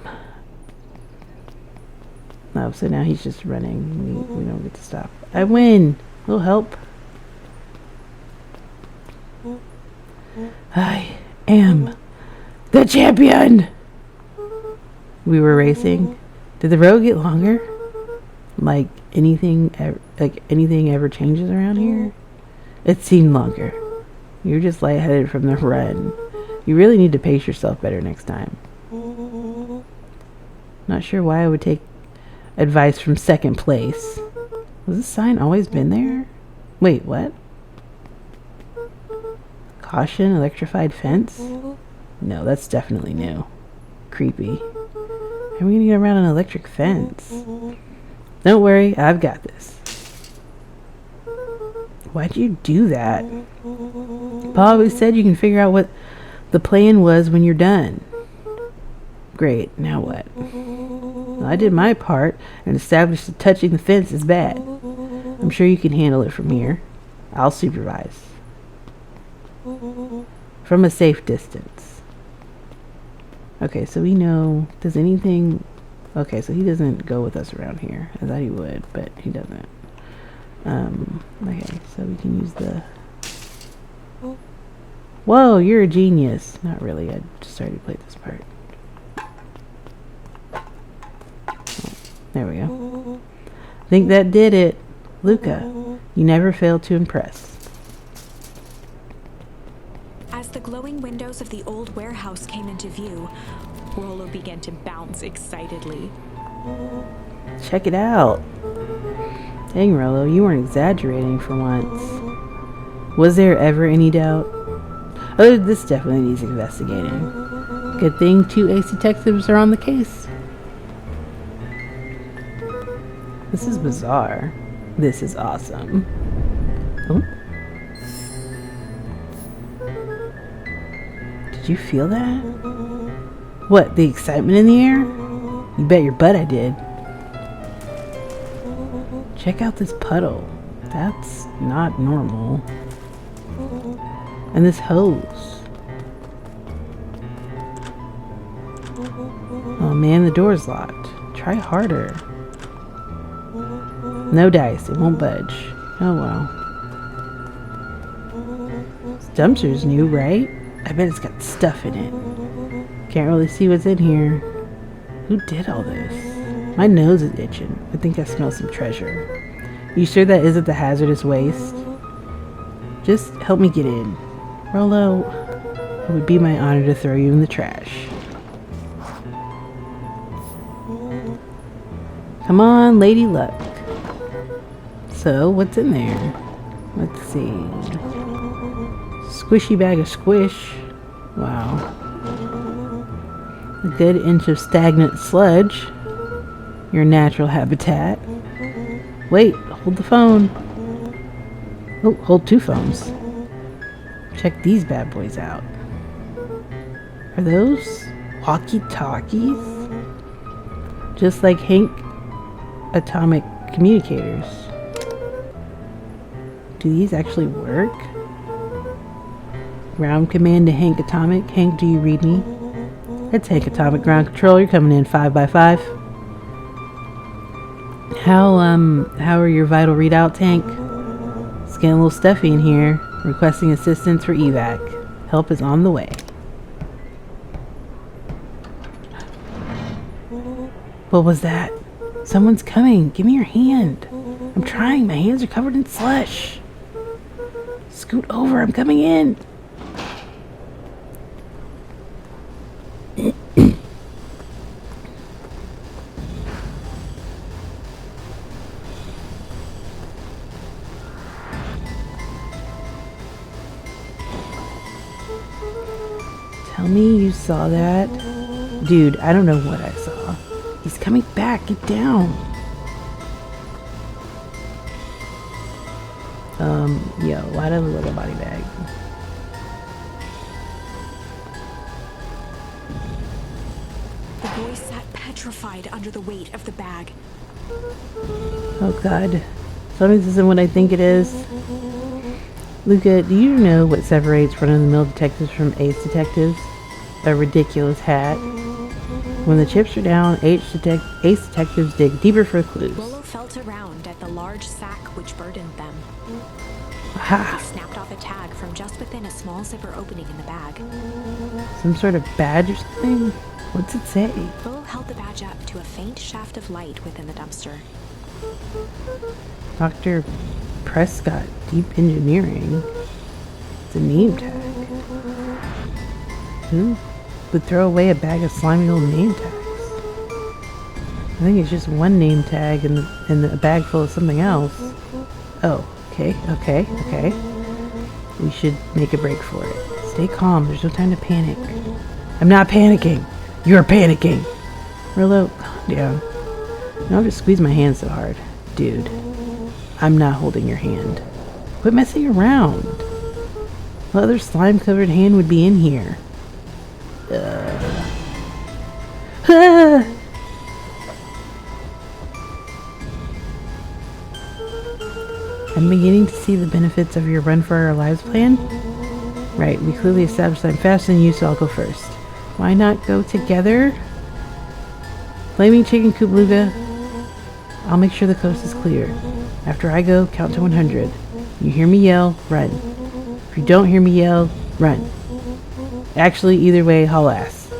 Oh, so now he's just running. We don't get to stop. I win. A little help. I am the champion. We were racing. Did the road get longer? Like anything ever changes around here? It seemed longer. You're just lightheaded from the run. You really need to pace yourself better next time. Not sure why I would take advice from second place. Was this sign always been there? Wait, what? Caution, electrified fence? No, that's definitely new. Creepy. How are we gonna get around an electric fence? Don't worry, I've got this. Why'd you do that? Pa always said you can figure out what the plan was when you're done. Great, now what? Well, I did my part and established that touching the fence is bad. I'm sure you can handle it from here. I'll supervise. From a safe distance. Okay, so we know... Does anything... Okay, so he doesn't go with us around here. I thought he would, but he doesn't. Okay, so we can use the... Whoa, you're a genius. Not really, I just started to play this part. Oh, there we go. I think that did it. Luka, you never failed to impress. As the glowing windows of the old warehouse came into view, Rollo began to bounce excitedly. Check it out. Dang, Rollo, you weren't exaggerating for once. Was there ever any doubt? Oh, this definitely needs investigating. Good thing 2 ace detectives are on the case. This is bizarre. This is awesome. Oh. Did you feel that? What, the excitement in the air? You bet your butt I did. Check out this puddle. That's not normal. And this hose. Oh man, the door's locked. Try harder. No dice, it won't budge. Oh well. This dumpster's new, right? I bet it's got stuff in it. Can't really see what's in here. Who did all this? My nose is itching. I think I smell some treasure. You sure that isn't the hazardous waste? Just help me get in. Rollo, it would be my honor to throw you in the trash. Come on, Lady Luck. So, what's in there? Let's see. Squishy bag of squish. Wow. A good inch of stagnant sludge. Your natural habitat. Wait, hold the phone. Oh, hold two phones. Check these bad boys out. Are those walkie-talkies? Just like Hank atomic communicators. Do these actually work? Ground command to Hank Atomic. Hank, do you read me? That's Hank Atomic ground control. You're coming in 5 by 5. How are your vital readouts, Hank? It's getting a little stuffy in here. Requesting assistance for evac. Help is on the way. What was that? Someone's coming. Give me your hand. I'm trying. My hands are covered in slush. Scoot over. I'm coming in. Tell me you saw that. Dude, I don't know what I saw. He's coming back. Get down. Yo, why does it look like a body bag? The boy sat petrified under the weight of the bag. Oh god. Tell me this isn't what I think it is. Luka, do you know what separates run-of-the-mill detectives from ace detectives? A ridiculous hat. When the chips are down, ace detectives dig deeper for clues. Rollo felt around at the large sack which burdened them. Aha! He snapped off a tag from just within a small zipper opening in the bag. Some sort of badge or something? What's it say? Rollo held the badge up to a faint shaft of light within the dumpster. Dr. Prescott, Deep Engineering. It's a name tag. Who would throw away a bag of slimy old name tags? I think it's just one name tag in a bag full of something else. Oh, okay. We should make a break for it. Stay calm. There's no time to panic. I'm not panicking. You're panicking. Rollo, calm down. Don't just squeeze my hand so hard. Dude, I'm not holding your hand. Quit messing around. What other slime-covered hand would be in here? Ah! I'm beginning to see the benefits of your run for our lives plan. Right, we clearly established I'm faster than you, so I'll go first. Why not go together? Flaming chicken coop, Luka. I'll make sure the coast is clear. After I go, count to 100. You hear me yell, run. If you don't hear me yell, run. Actually, either way, haul ass.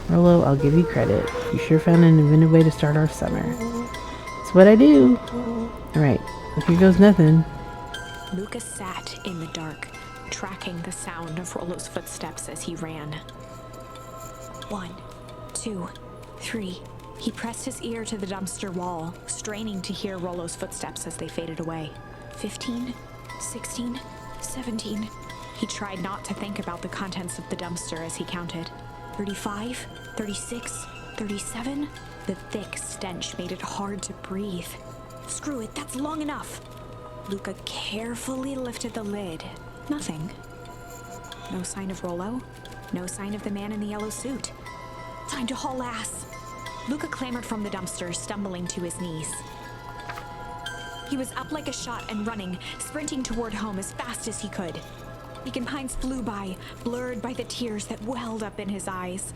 Rollo, I'll give you credit. You sure found an inventive way to start our summer. It's what I do. Alright, well, here goes nothing. Luka sat in the dark, tracking the sound of Rollo's footsteps as he ran. 1, 2, 3. He pressed his ear to the dumpster wall, straining to hear Rollo's footsteps as they faded away. 15, 16, 17. He tried not to think about the contents of the dumpster as he counted. 35, 36, 37. The thick stench made it hard to breathe. Screw it, that's long enough. Luka carefully lifted the lid. Nothing. No sign of Rollo. No sign of the man in the yellow suit. Time to haul ass. Luka clambered from the dumpster, stumbling to his knees. He was up like a shot and running, sprinting toward home as fast as he could. Beacon Pines flew by, blurred by the tears that welled up in his eyes.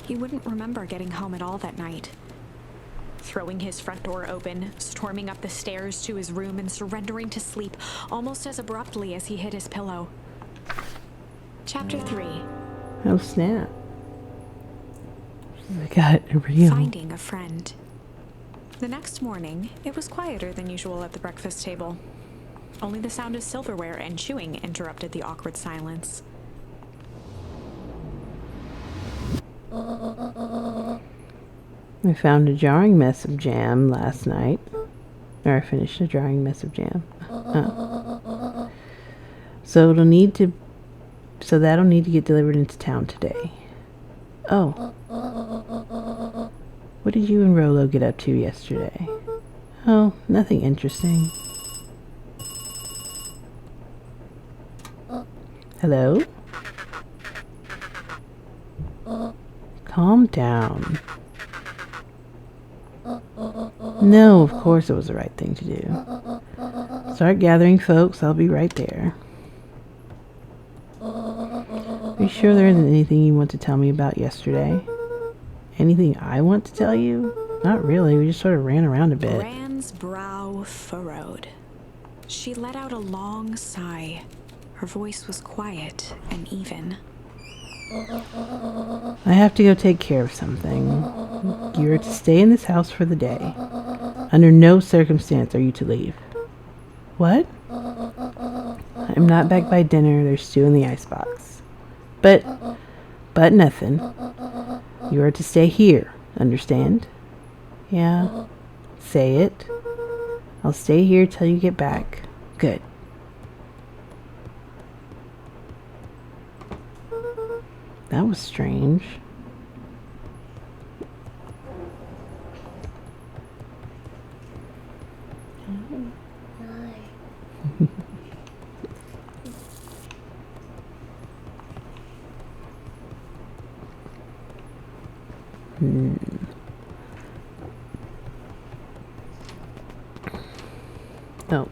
He wouldn't remember getting home at all that night. Throwing his front door open, storming up the stairs to his room, and surrendering to sleep almost as abruptly as he hit his pillow. Chapter 3. Oh, snap. I got real. Finding a friend. The next morning, it was quieter than usual at the breakfast table. Only the sound of silverware and chewing interrupted the awkward silence. I found a jarring mess of jam last night. Or I finished a jarring mess of jam. So that'll need to get delivered into town today. Oh. What did you and Rolo get up to yesterday? Oh, nothing interesting. Hello? Calm down. No, of course it was the right thing to do. Start gathering folks, I'll be right there. Are you sure there isn't anything you want to tell me about yesterday? Anything I want to tell you? Not really, we just sort of ran around a bit. Rand's brow furrowed. She let out a long sigh. Her voice was quiet and even. I have to go take care of something. You are to stay in this house for the day. Under no circumstance are you to leave. What? I'm not back by dinner. There's stew in the icebox. But nothing. You are to stay here. Understand? Yeah. Say it. I'll stay here till you get back. Good. That was strange. Oh.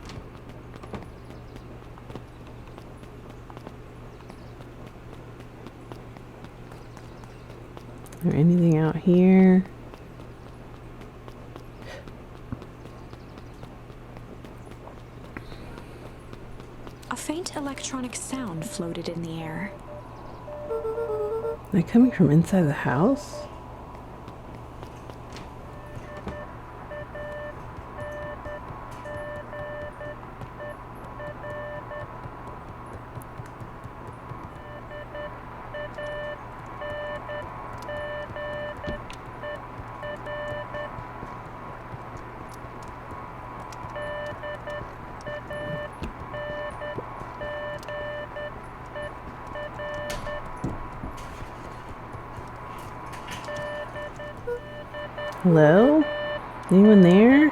Is there anything out here? A faint electronic sound floated in the air. Are they coming from inside the house? Hello? Anyone there?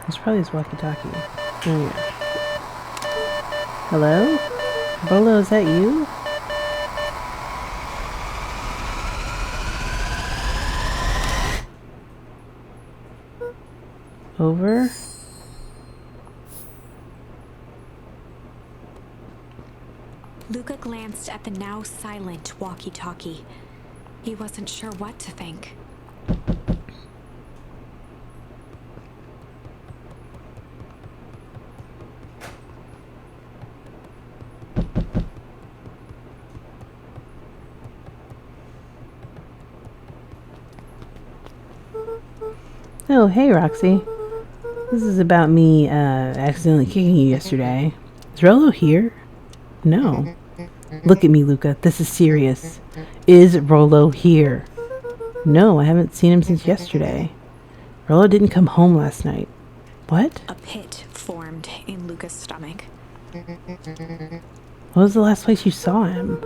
There's probably his walkie-talkie. Oh yeah. Hello? Bolo, is that you? Over? Luka glanced at the now silent walkie-talkie. He wasn't sure what to think. Oh, hey, Roxy. This is about me accidentally kicking you yesterday. Is Rolo here? No. Look at me, Luka. This is serious. Is Rolo here? No, I haven't seen him since yesterday. Rolo didn't come home last night. What? A pit formed in Luka's stomach. What was the last place you saw him?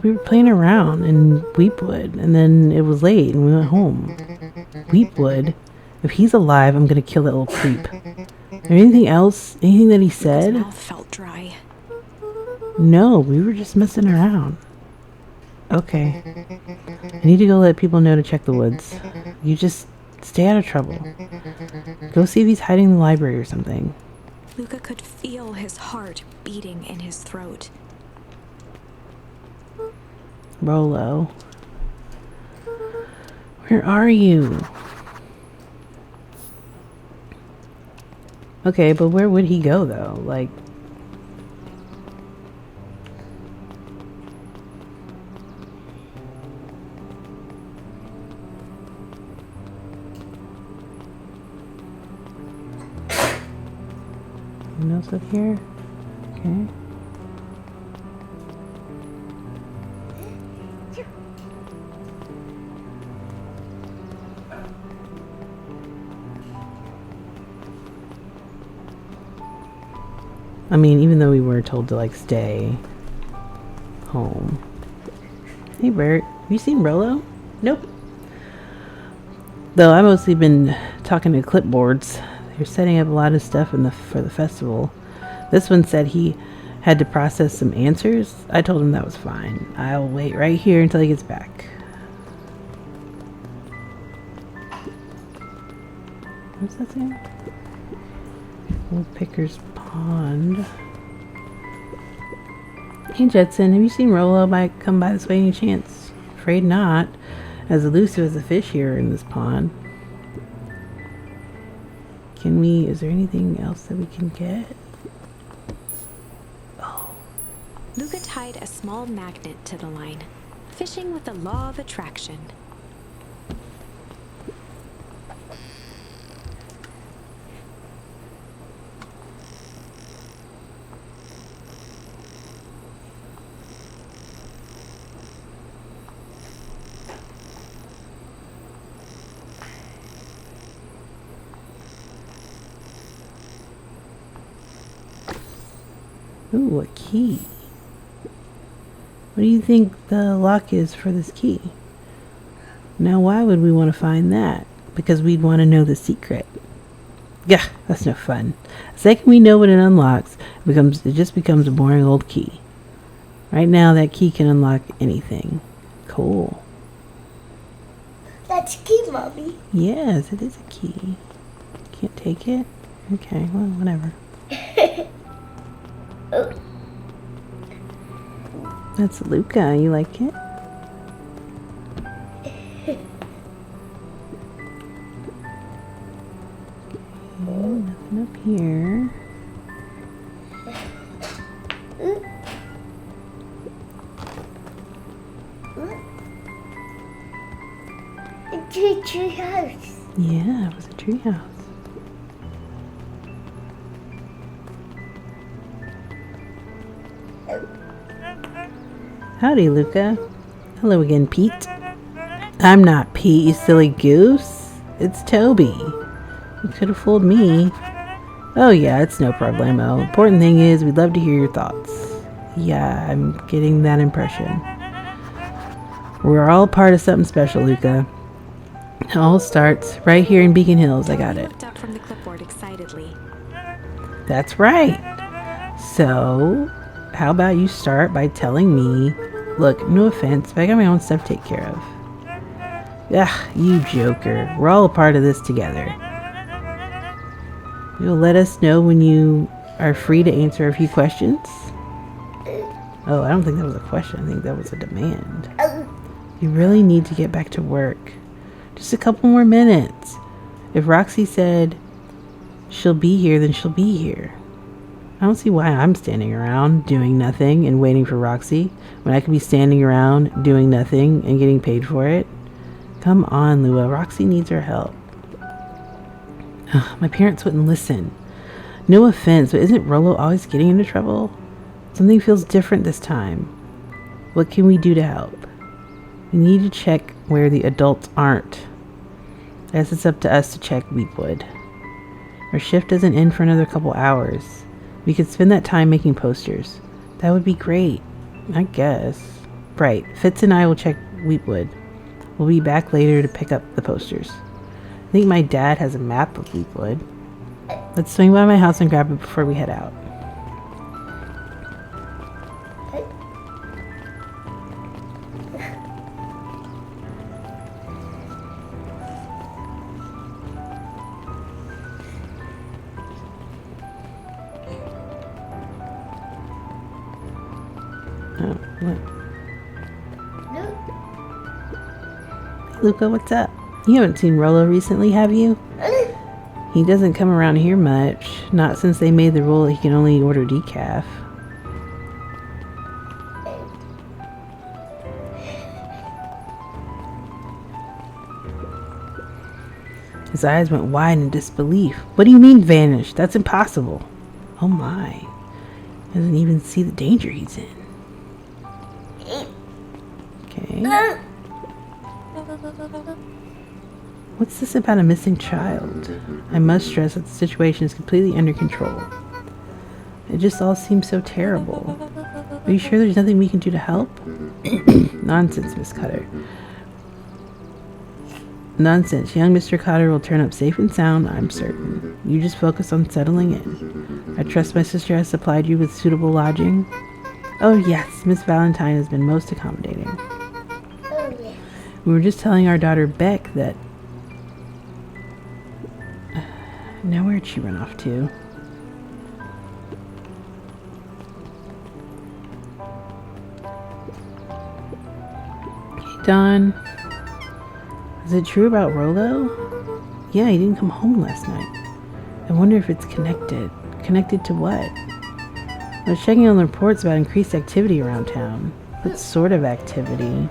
We were playing around in Weepwood, and then it was late and we went home. Weepwood? If he's alive, I'm gonna kill that little creep. Anything else? Anything that he said? His mouth felt dry. No, we were just messing around. Okay. I need to go let people know to check the woods. You just stay out of trouble. Go see if he's hiding in the library or something. Luka could feel his heart beating in his throat. Rolo. Where are you? Okay, but where would he go though? Like, anyone else up here? Okay. I mean, even though we were told to like stay home. Hey Bert, have you seen Rolo? Nope. Though I've mostly been talking to clipboards. They're setting up a lot of stuff for the festival. This one said he had to process some answers. I told him that was fine. I'll wait right here until he gets back. What's that saying? Woodpecker's Pond. Hey Jetson, have you seen Rolo come by this way any chance? Afraid not. As elusive as a fish here in this pond. Is there anything else that we can get? Oh. Luka tied a small magnet to the line, fishing with the law of attraction. Ooh, a key. What do you think the lock is for this key? Now, why would we want to find that? Because we'd want to know the secret. Yeah, that's no fun. The second we know what it unlocks, it just becomes a boring old key. Right now, that key can unlock anything. Cool. That's a key, Mommy. Yes, it is a key. Can't take it? Okay, well, whatever. Oh. That's Luka. You like it? Nothing up here. It's a tree house. Yeah, it was a treehouse. Howdy, Luka. Hello again, Pete. I'm not Pete, you silly goose. It's Toby. You could have fooled me. Oh yeah, it's no problemo. Important thing is, we'd love to hear your thoughts. Yeah, I'm getting that impression. We're all part of something special, Luka. It all starts right here in Beacon Hills. I got it. Looked up from the clipboard excitedly. That's right. So, how about you start by telling me, look, no offense, but I got my own stuff to take care of. Ugh, you joker. We're all a part of this together. You'll let us know when you are free to answer a few questions? Oh, I don't think that was a question. I think that was a demand. You really need to get back to work. Just a couple more minutes. If Roxy said she'll be here, then she'll be here. I don't see why I'm standing around doing nothing and waiting for Roxy when I could be standing around doing nothing and getting paid for it. Come on, Lua. Roxy needs our help. My parents wouldn't listen. No offense, but isn't Rolo always getting into trouble? Something feels different this time. What can we do to help? We need to check where the adults aren't. I guess it's up to us to check Weepwood. Our shift doesn't end for another couple hours. We could spend that time making posters. That would be great. I guess. Right. Fitz and I will check Weepwood. We'll be back later to pick up the posters. I think my dad has a map of Weepwood. Let's swing by my house and grab it before we head out. Oh, what? Look. Luka, what's up? You haven't seen Rollo recently, have you? He doesn't come around here much. Not since they made the rule that he can only order decaf. His eyes went wide in disbelief. What do you mean vanished? That's impossible. Oh my. He doesn't even see the danger he's in. Okay. What's this about a missing child? I must stress that the situation is completely under control. It just all seems so terrible. Are you sure there's nothing we can do to help? Nonsense, Miss Cutter. Nonsense. Young Mr. Cotter will turn up safe and sound, I'm certain. You just focus on settling in. I trust my sister has supplied you with suitable lodging. Oh yes, Miss Valentine has been most accommodating. Oh, yeah. We were just telling our daughter Beck that... Now where'd she run off to? Hey, Dawn. Is it true about Rollo? Yeah, he didn't come home last night. I wonder if it's connected. Connected to what? I was checking on the reports about increased activity around town. What sort of activity?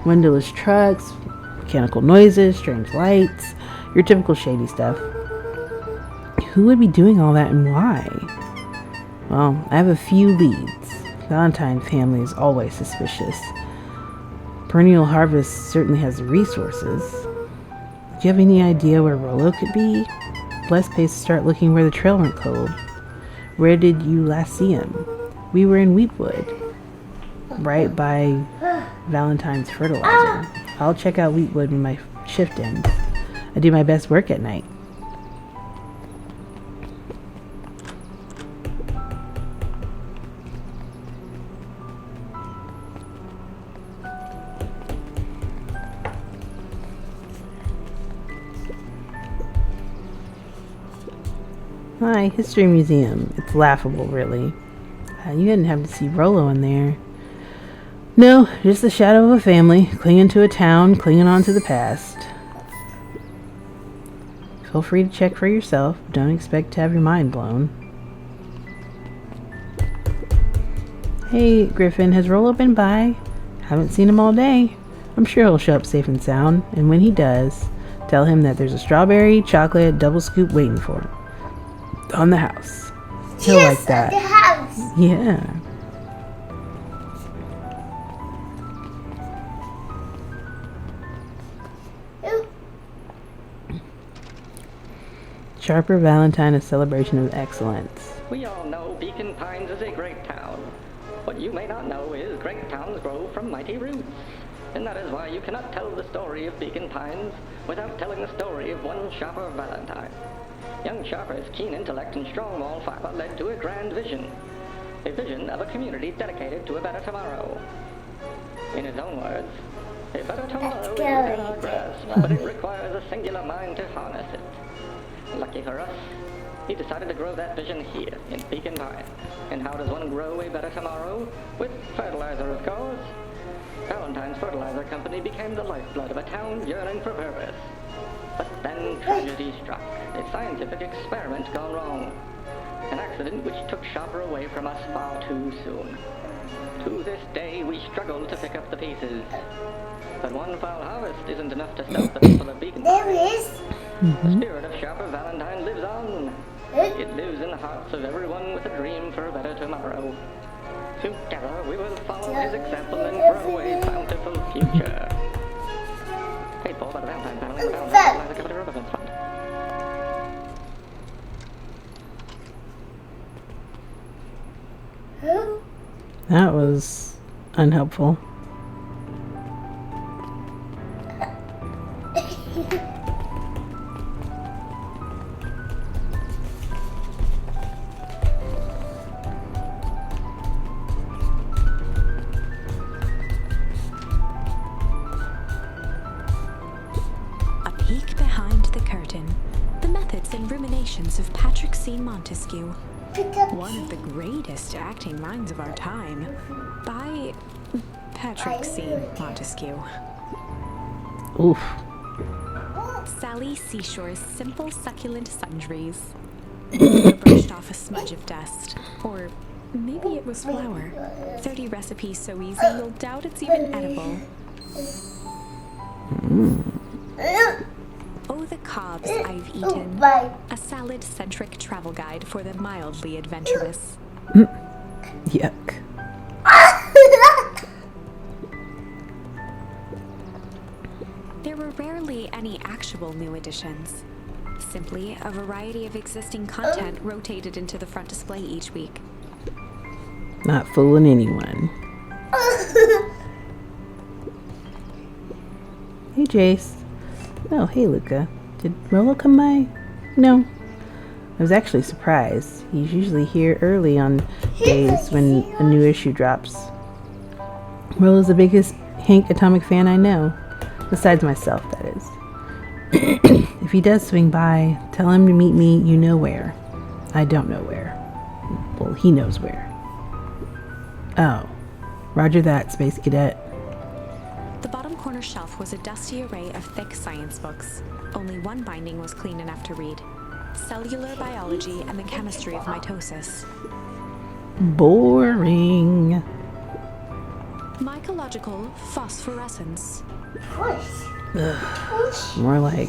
Windowless trucks, mechanical noises, strange lights, your typical shady stuff. Who would be doing all that and why? Well, I have a few leads. Valentine's family is always suspicious. Perennial Harvest certainly has the resources. Do you have any idea where Rollo could be? Let's pace to start looking where the trail went cold. Where did you last see him? We were in Wheatwood, right by Valentine's fertilizer. I'll check out Wheatwood when my shift ends. I do my best work at night. Hi, History Museum. It's laughable, really. You didn't have to see Rollo in there. No, just the shadow of a family, clinging to a town, clinging on to the past. Feel free to check for yourself. Don't expect to have your mind blown. Hey, Griffin, has Rollo been by? Haven't seen him all day. I'm sure he'll show up safe and sound, and when he does, tell him that there's a strawberry chocolate double scoop waiting for him. On the house. He'll like that. The house. Yeah. Ooh. Sharper Valentine, a celebration of excellence. We all know Beacon Pines is a great town. What you may not know is great towns grow from mighty roots. And that is why you cannot tell the story of Beacon Pines without telling the story of one Sharper Valentine. Young Sharper's keen intellect and strong moral fiber led to a grand vision. A vision of a community dedicated to a better tomorrow. In his own words, a better tomorrow is within our grasp, but it requires a singular mind to harness it. Lucky for us, he decided to grow that vision here, in Beacon Pines. And how does one grow a better tomorrow? With fertilizer, of course. Valentine's Fertilizer Company became the lifeblood of a town yearning for purpose. But then tragedy struck, a scientific experiment gone wrong. An accident which took Sharper away from us far too soon. To this day, we struggle to pick up the pieces. But one foul harvest isn't enough to stop the people of Beacon. There he is. The spirit of Sharper Valentine lives on. It lives in the hearts of everyone with a dream for a better tomorrow. Together, we will follow his example and grow a bountiful future. Paid for by the Valentine family and the Valentine Fertilizer Company Residence Fund. Who? That was unhelpful. A peek behind the curtain. The methods and ruminations of Patrick C. Montesquieu. One of the greatest acting minds of our time, by Patrick C. Montesquieu. Oof. Sally Seashore's simple succulent sundries. Luka brushed off a smudge of dust. Or maybe it was flour. 30 recipes so easy you'll doubt it's even edible. Oh, the cobs I've eaten. A salad-centric travel guide for the mildly adventurous. Yuck. There were rarely any actual new additions. Simply a variety of existing content rotated into the front display each week. Not fooling anyone. Hey, Jace. Oh, hey, Luka. Did Rolo come by? No. I was actually surprised. He's usually here early on days when a new issue drops. Rolo's the biggest Hank Atomic fan I know. Besides myself, that is. If he does swing by, tell him to meet me you know where. I don't know where. Well, he knows where. Oh. Roger that, Space Cadet. The bottom corner shelf was a dusty array of thick science books. Only one binding was clean enough to read. Cellular Biology and the Chemistry of Mitosis. Boring. Mycological Phosphorescence. Ugh. More like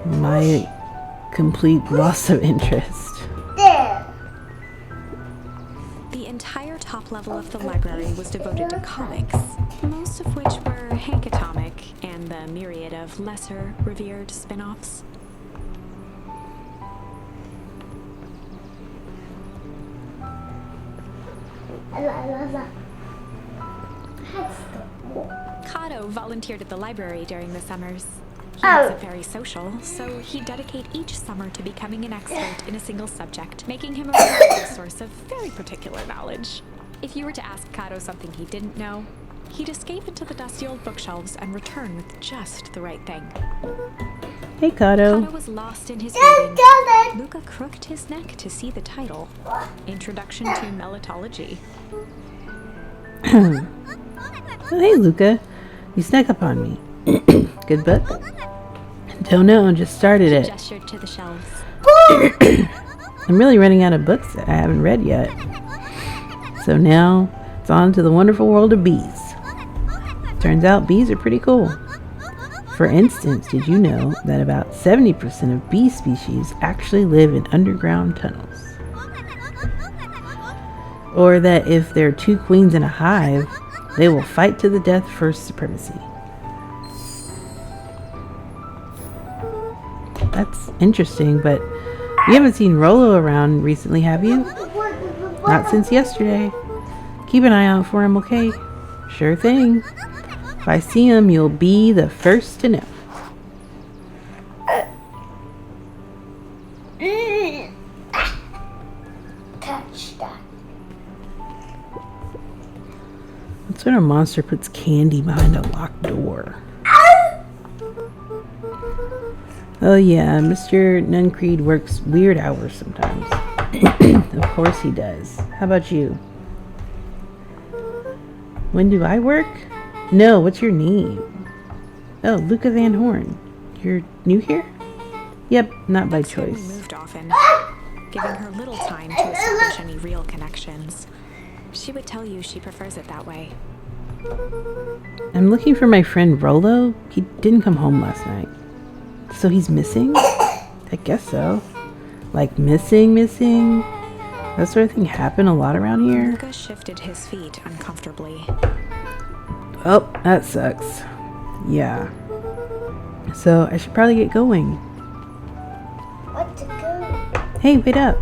my complete loss of interest. The entire top level of the library was devoted to comics, most of which were Hank Atomic and the myriad of lesser revered spin-offs. Kato volunteered at the library during the summers. He wasn't very social, so he'd dedicate each summer to becoming an expert in a single subject, making him a reliable source of very particular knowledge. If you were to ask Kato something he didn't know, he'd escape into the dusty old bookshelves and return with just the right thing. Hey, Kato. Kato was lost in his reading. Luka crooked his neck to see the title, Introduction to Melitology. Oh, hey, Luka. You snuck up on me. Good book? Don't know, just started He it. gestured to the shelves. I'm really running out of books that I haven't read yet. So now, it's on to the wonderful world of bees. Turns out bees are pretty cool. For instance, did you know that about 70% of bee species actually live in underground tunnels? Or that if there are two queens in a hive, they will fight to the death for supremacy. That's interesting, but you haven't seen Rolo around recently, have you? Not since yesterday. Keep an eye out for him, okay? Sure thing. If I see him, you'll be the first to know. Touch that. What sort of monster puts candy behind a locked door? Oh yeah, Mr. Nuncreed works weird hours sometimes. Of course he does. How about you? When do I work? No, what's your name? Oh, Luka Van Horn. You're new here? Yep, not by That's where we choice. moved often, giving her little time to establish any real connections. She would tell you she prefers it that way. I'm looking for my friend Rolo. He didn't come home last night. So he's missing? I guess so. Like missing? That sort of thing happen a lot around here. Luka shifted his feet uncomfortably. Oh, that sucks. Yeah. So I should probably get going. What to go? Hey, wait up.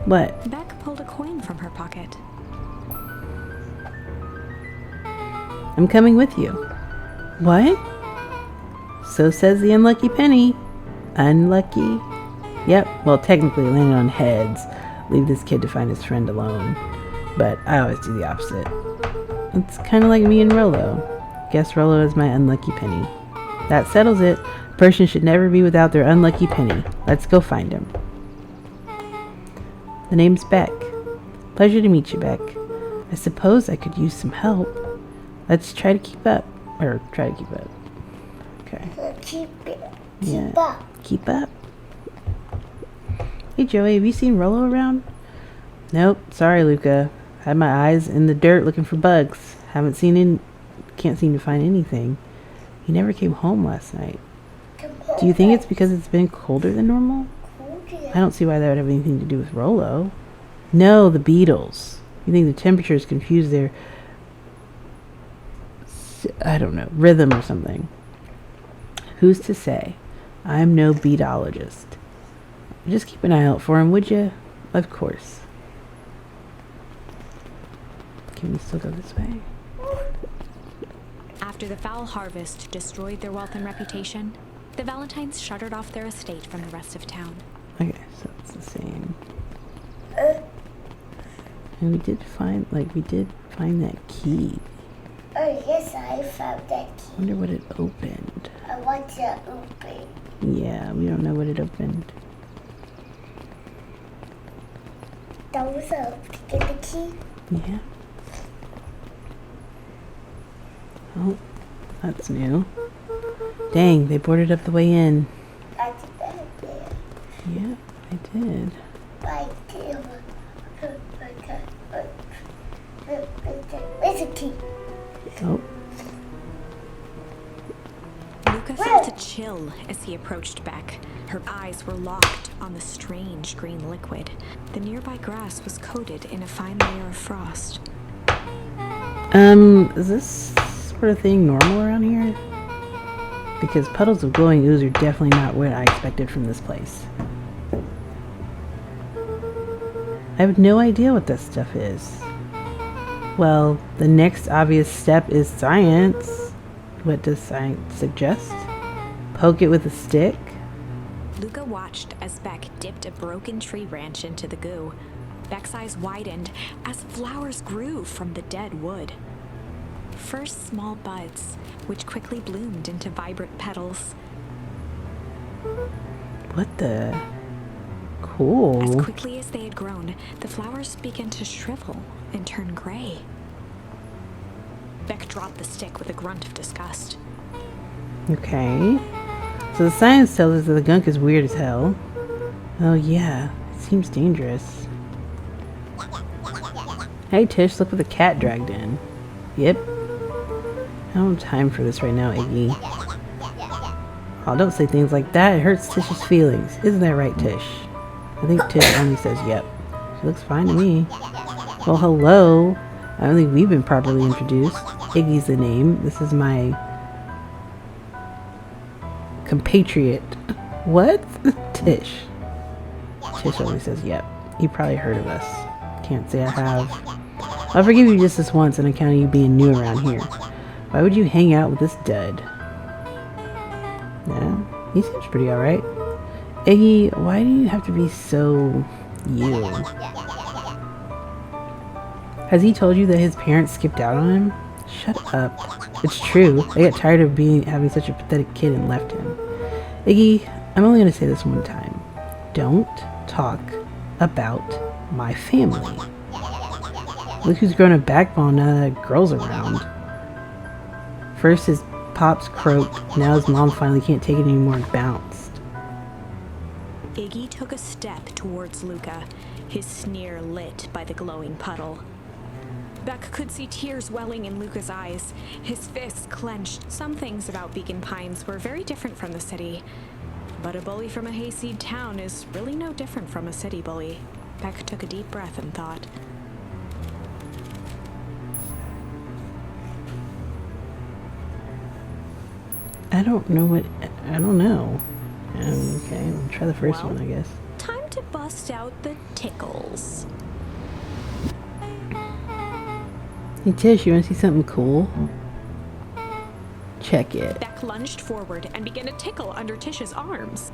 What? Beck pulled a coin from her pocket. I'm coming with you. What? So says the unlucky penny. Unlucky? Yep, well, technically it landed on heads. Leave this kid to find his friend alone. But I always do the opposite. It's kind of like me and Rolo. Guess Rolo is my unlucky penny. That settles it. A person should never be without their unlucky penny. Let's go find him. The name's Beck. Pleasure to meet you, Beck. I suppose I could use some help. Let's try to keep up. Or try to keep up. Okay. Keep up. Keep up. Hey, Joey, have you seen Rollo around? Nope. Sorry, Luka. Had my eyes in the dirt looking for bugs. Can't seem to find anything. He never came home last night. Do you think it's because it's been colder than normal? I don't see why that would have anything to do with Rollo. No, the beetles. You think the temperature is confused their, I don't know, rhythm or something. Who's to say? I'm no beetologist. Just keep an eye out for him, would you? Of course. Can we still go this way? After the foul harvest destroyed their wealth and reputation, the Valentines shuttered off their estate from the rest of town. Okay, so it's the same. And we did find that key. Oh, yes, I found that key. I wonder what it opened. I want to open. Yeah, we don't know what it opened. That was up to get the key. Yeah. Oh, that's new. Dang, they boarded up the way in. I did that there. Yeah, they did. Right there. Where's the key? Oh, Luka felt a chill as he approached Beck. Her eyes were locked on the strange green liquid. The nearby grass was coated in a fine layer of frost. is this sort of thing normal around here? Because puddles of glowing ooze are definitely not what I expected from this place. I have no idea what this stuff is. Well, the next obvious step is science. What does science suggest? Poke it with a stick? Luka watched as Beck dipped a broken tree branch into the goo. Beck's eyes widened as flowers grew from the dead wood. First small buds, which quickly bloomed into vibrant petals. What the? Cool. As quickly as they had grown, the flowers began to shrivel and turn gray. Beck dropped the stick with a grunt of disgust. Okay. So the science tells us that the gunk is weird as hell. Oh yeah, it seems dangerous. Hey Tish, look what the cat dragged in. Yep. I don't have time for this right now, Iggy. Oh, don't say things like that. It hurts Tish's feelings. Isn't that right, Tish? I think Tish only says yep. She looks fine to me. Well, hello. I don't think we've been properly introduced. Iggy's the name. This is my compatriot. What? Tish. Tish only says yep. You probably heard of us. Can't say I have. I'll forgive you just this once on account of you being new around here. Why would you hang out with this dud? Yeah, he seems pretty alright. Iggy, why do you have to be so you? Has he told you that his parents skipped out on him? Shut up. It's true. I got tired of having such a pathetic kid and left him. Iggy, I'm only going to say this one time. Don't talk about my family. Look who's grown a backbone now that girl's around. First his pops croaked, now his mom finally can't take it anymore and bounced. Iggy took a step towards Luka, his sneer lit by the glowing puddle. Beck could see tears welling in Luka's eyes, his fists clenched. Some things about Beacon Pines were very different from the city, but a bully from a hayseed town is really no different from a city bully. Beck took a deep breath and thought. I don't know. Okay, we'll try the first one, I guess. Time to bust out the tickles. Hey Tish, you want to see something cool? Check it. Beck lunged forward and began to tickle under Tish's arms.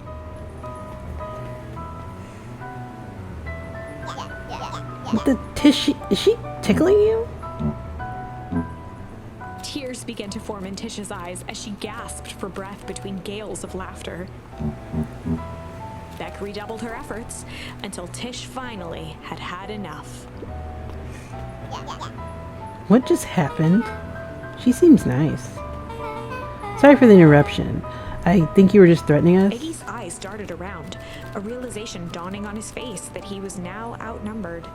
What the Tish? Is she tickling you? Tears began to form in Tish's eyes as she gasped for breath between gales of laughter. Beck redoubled her efforts until Tish finally had had enough. What just happened? She seems nice. Sorry for the interruption. I think you were just threatening us. Iggy's eyes darted around, a realization dawning on his face that he was now outnumbered.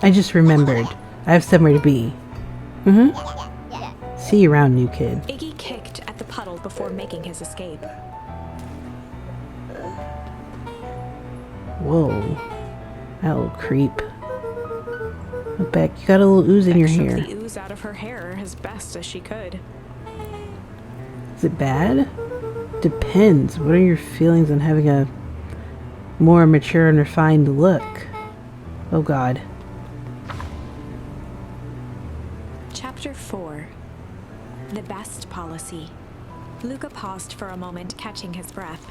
I just remembered. I have somewhere to be. See you around, new kid. Iggy kicked at the puddle before making his escape. Whoa. That little creep. Beck, you got a little ooze in your Beck hair. shook the ooze out of her hair as best as she could. Is it bad? Depends. What are your feelings on having a more mature and refined look? Oh God. Chapter 4. The Best Policy. Luka paused for a moment, catching his breath.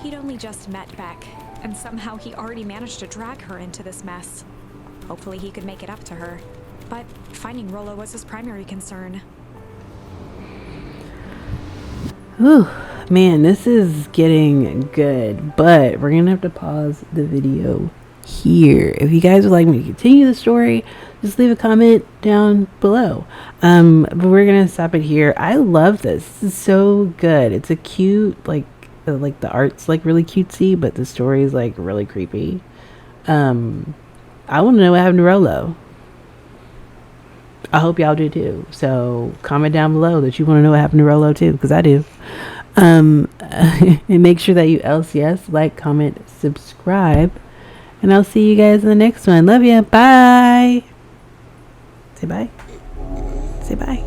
He'd only just met Beck, and somehow he already managed to drag her into this mess. Hopefully he could make it up to her. But finding Rollo was his primary concern. Whew. Man, this is getting good, but we're gonna have to pause the video here. If you guys would like me to continue the story, just leave a comment down below. But we're gonna stop it here. I love this. This is so good. It's a cute, like the art's like really cutesy, but the story is like really creepy. I want to know what happened to Rollo. I hope y'all do too. So comment down below that you want to know what happened to Rollo too, because I do. And make sure that you LCS, like, comment, subscribe, and I'll see you guys in the next one. Love ya. Bye. Say bye. Say bye.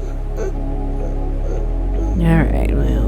All right. Well.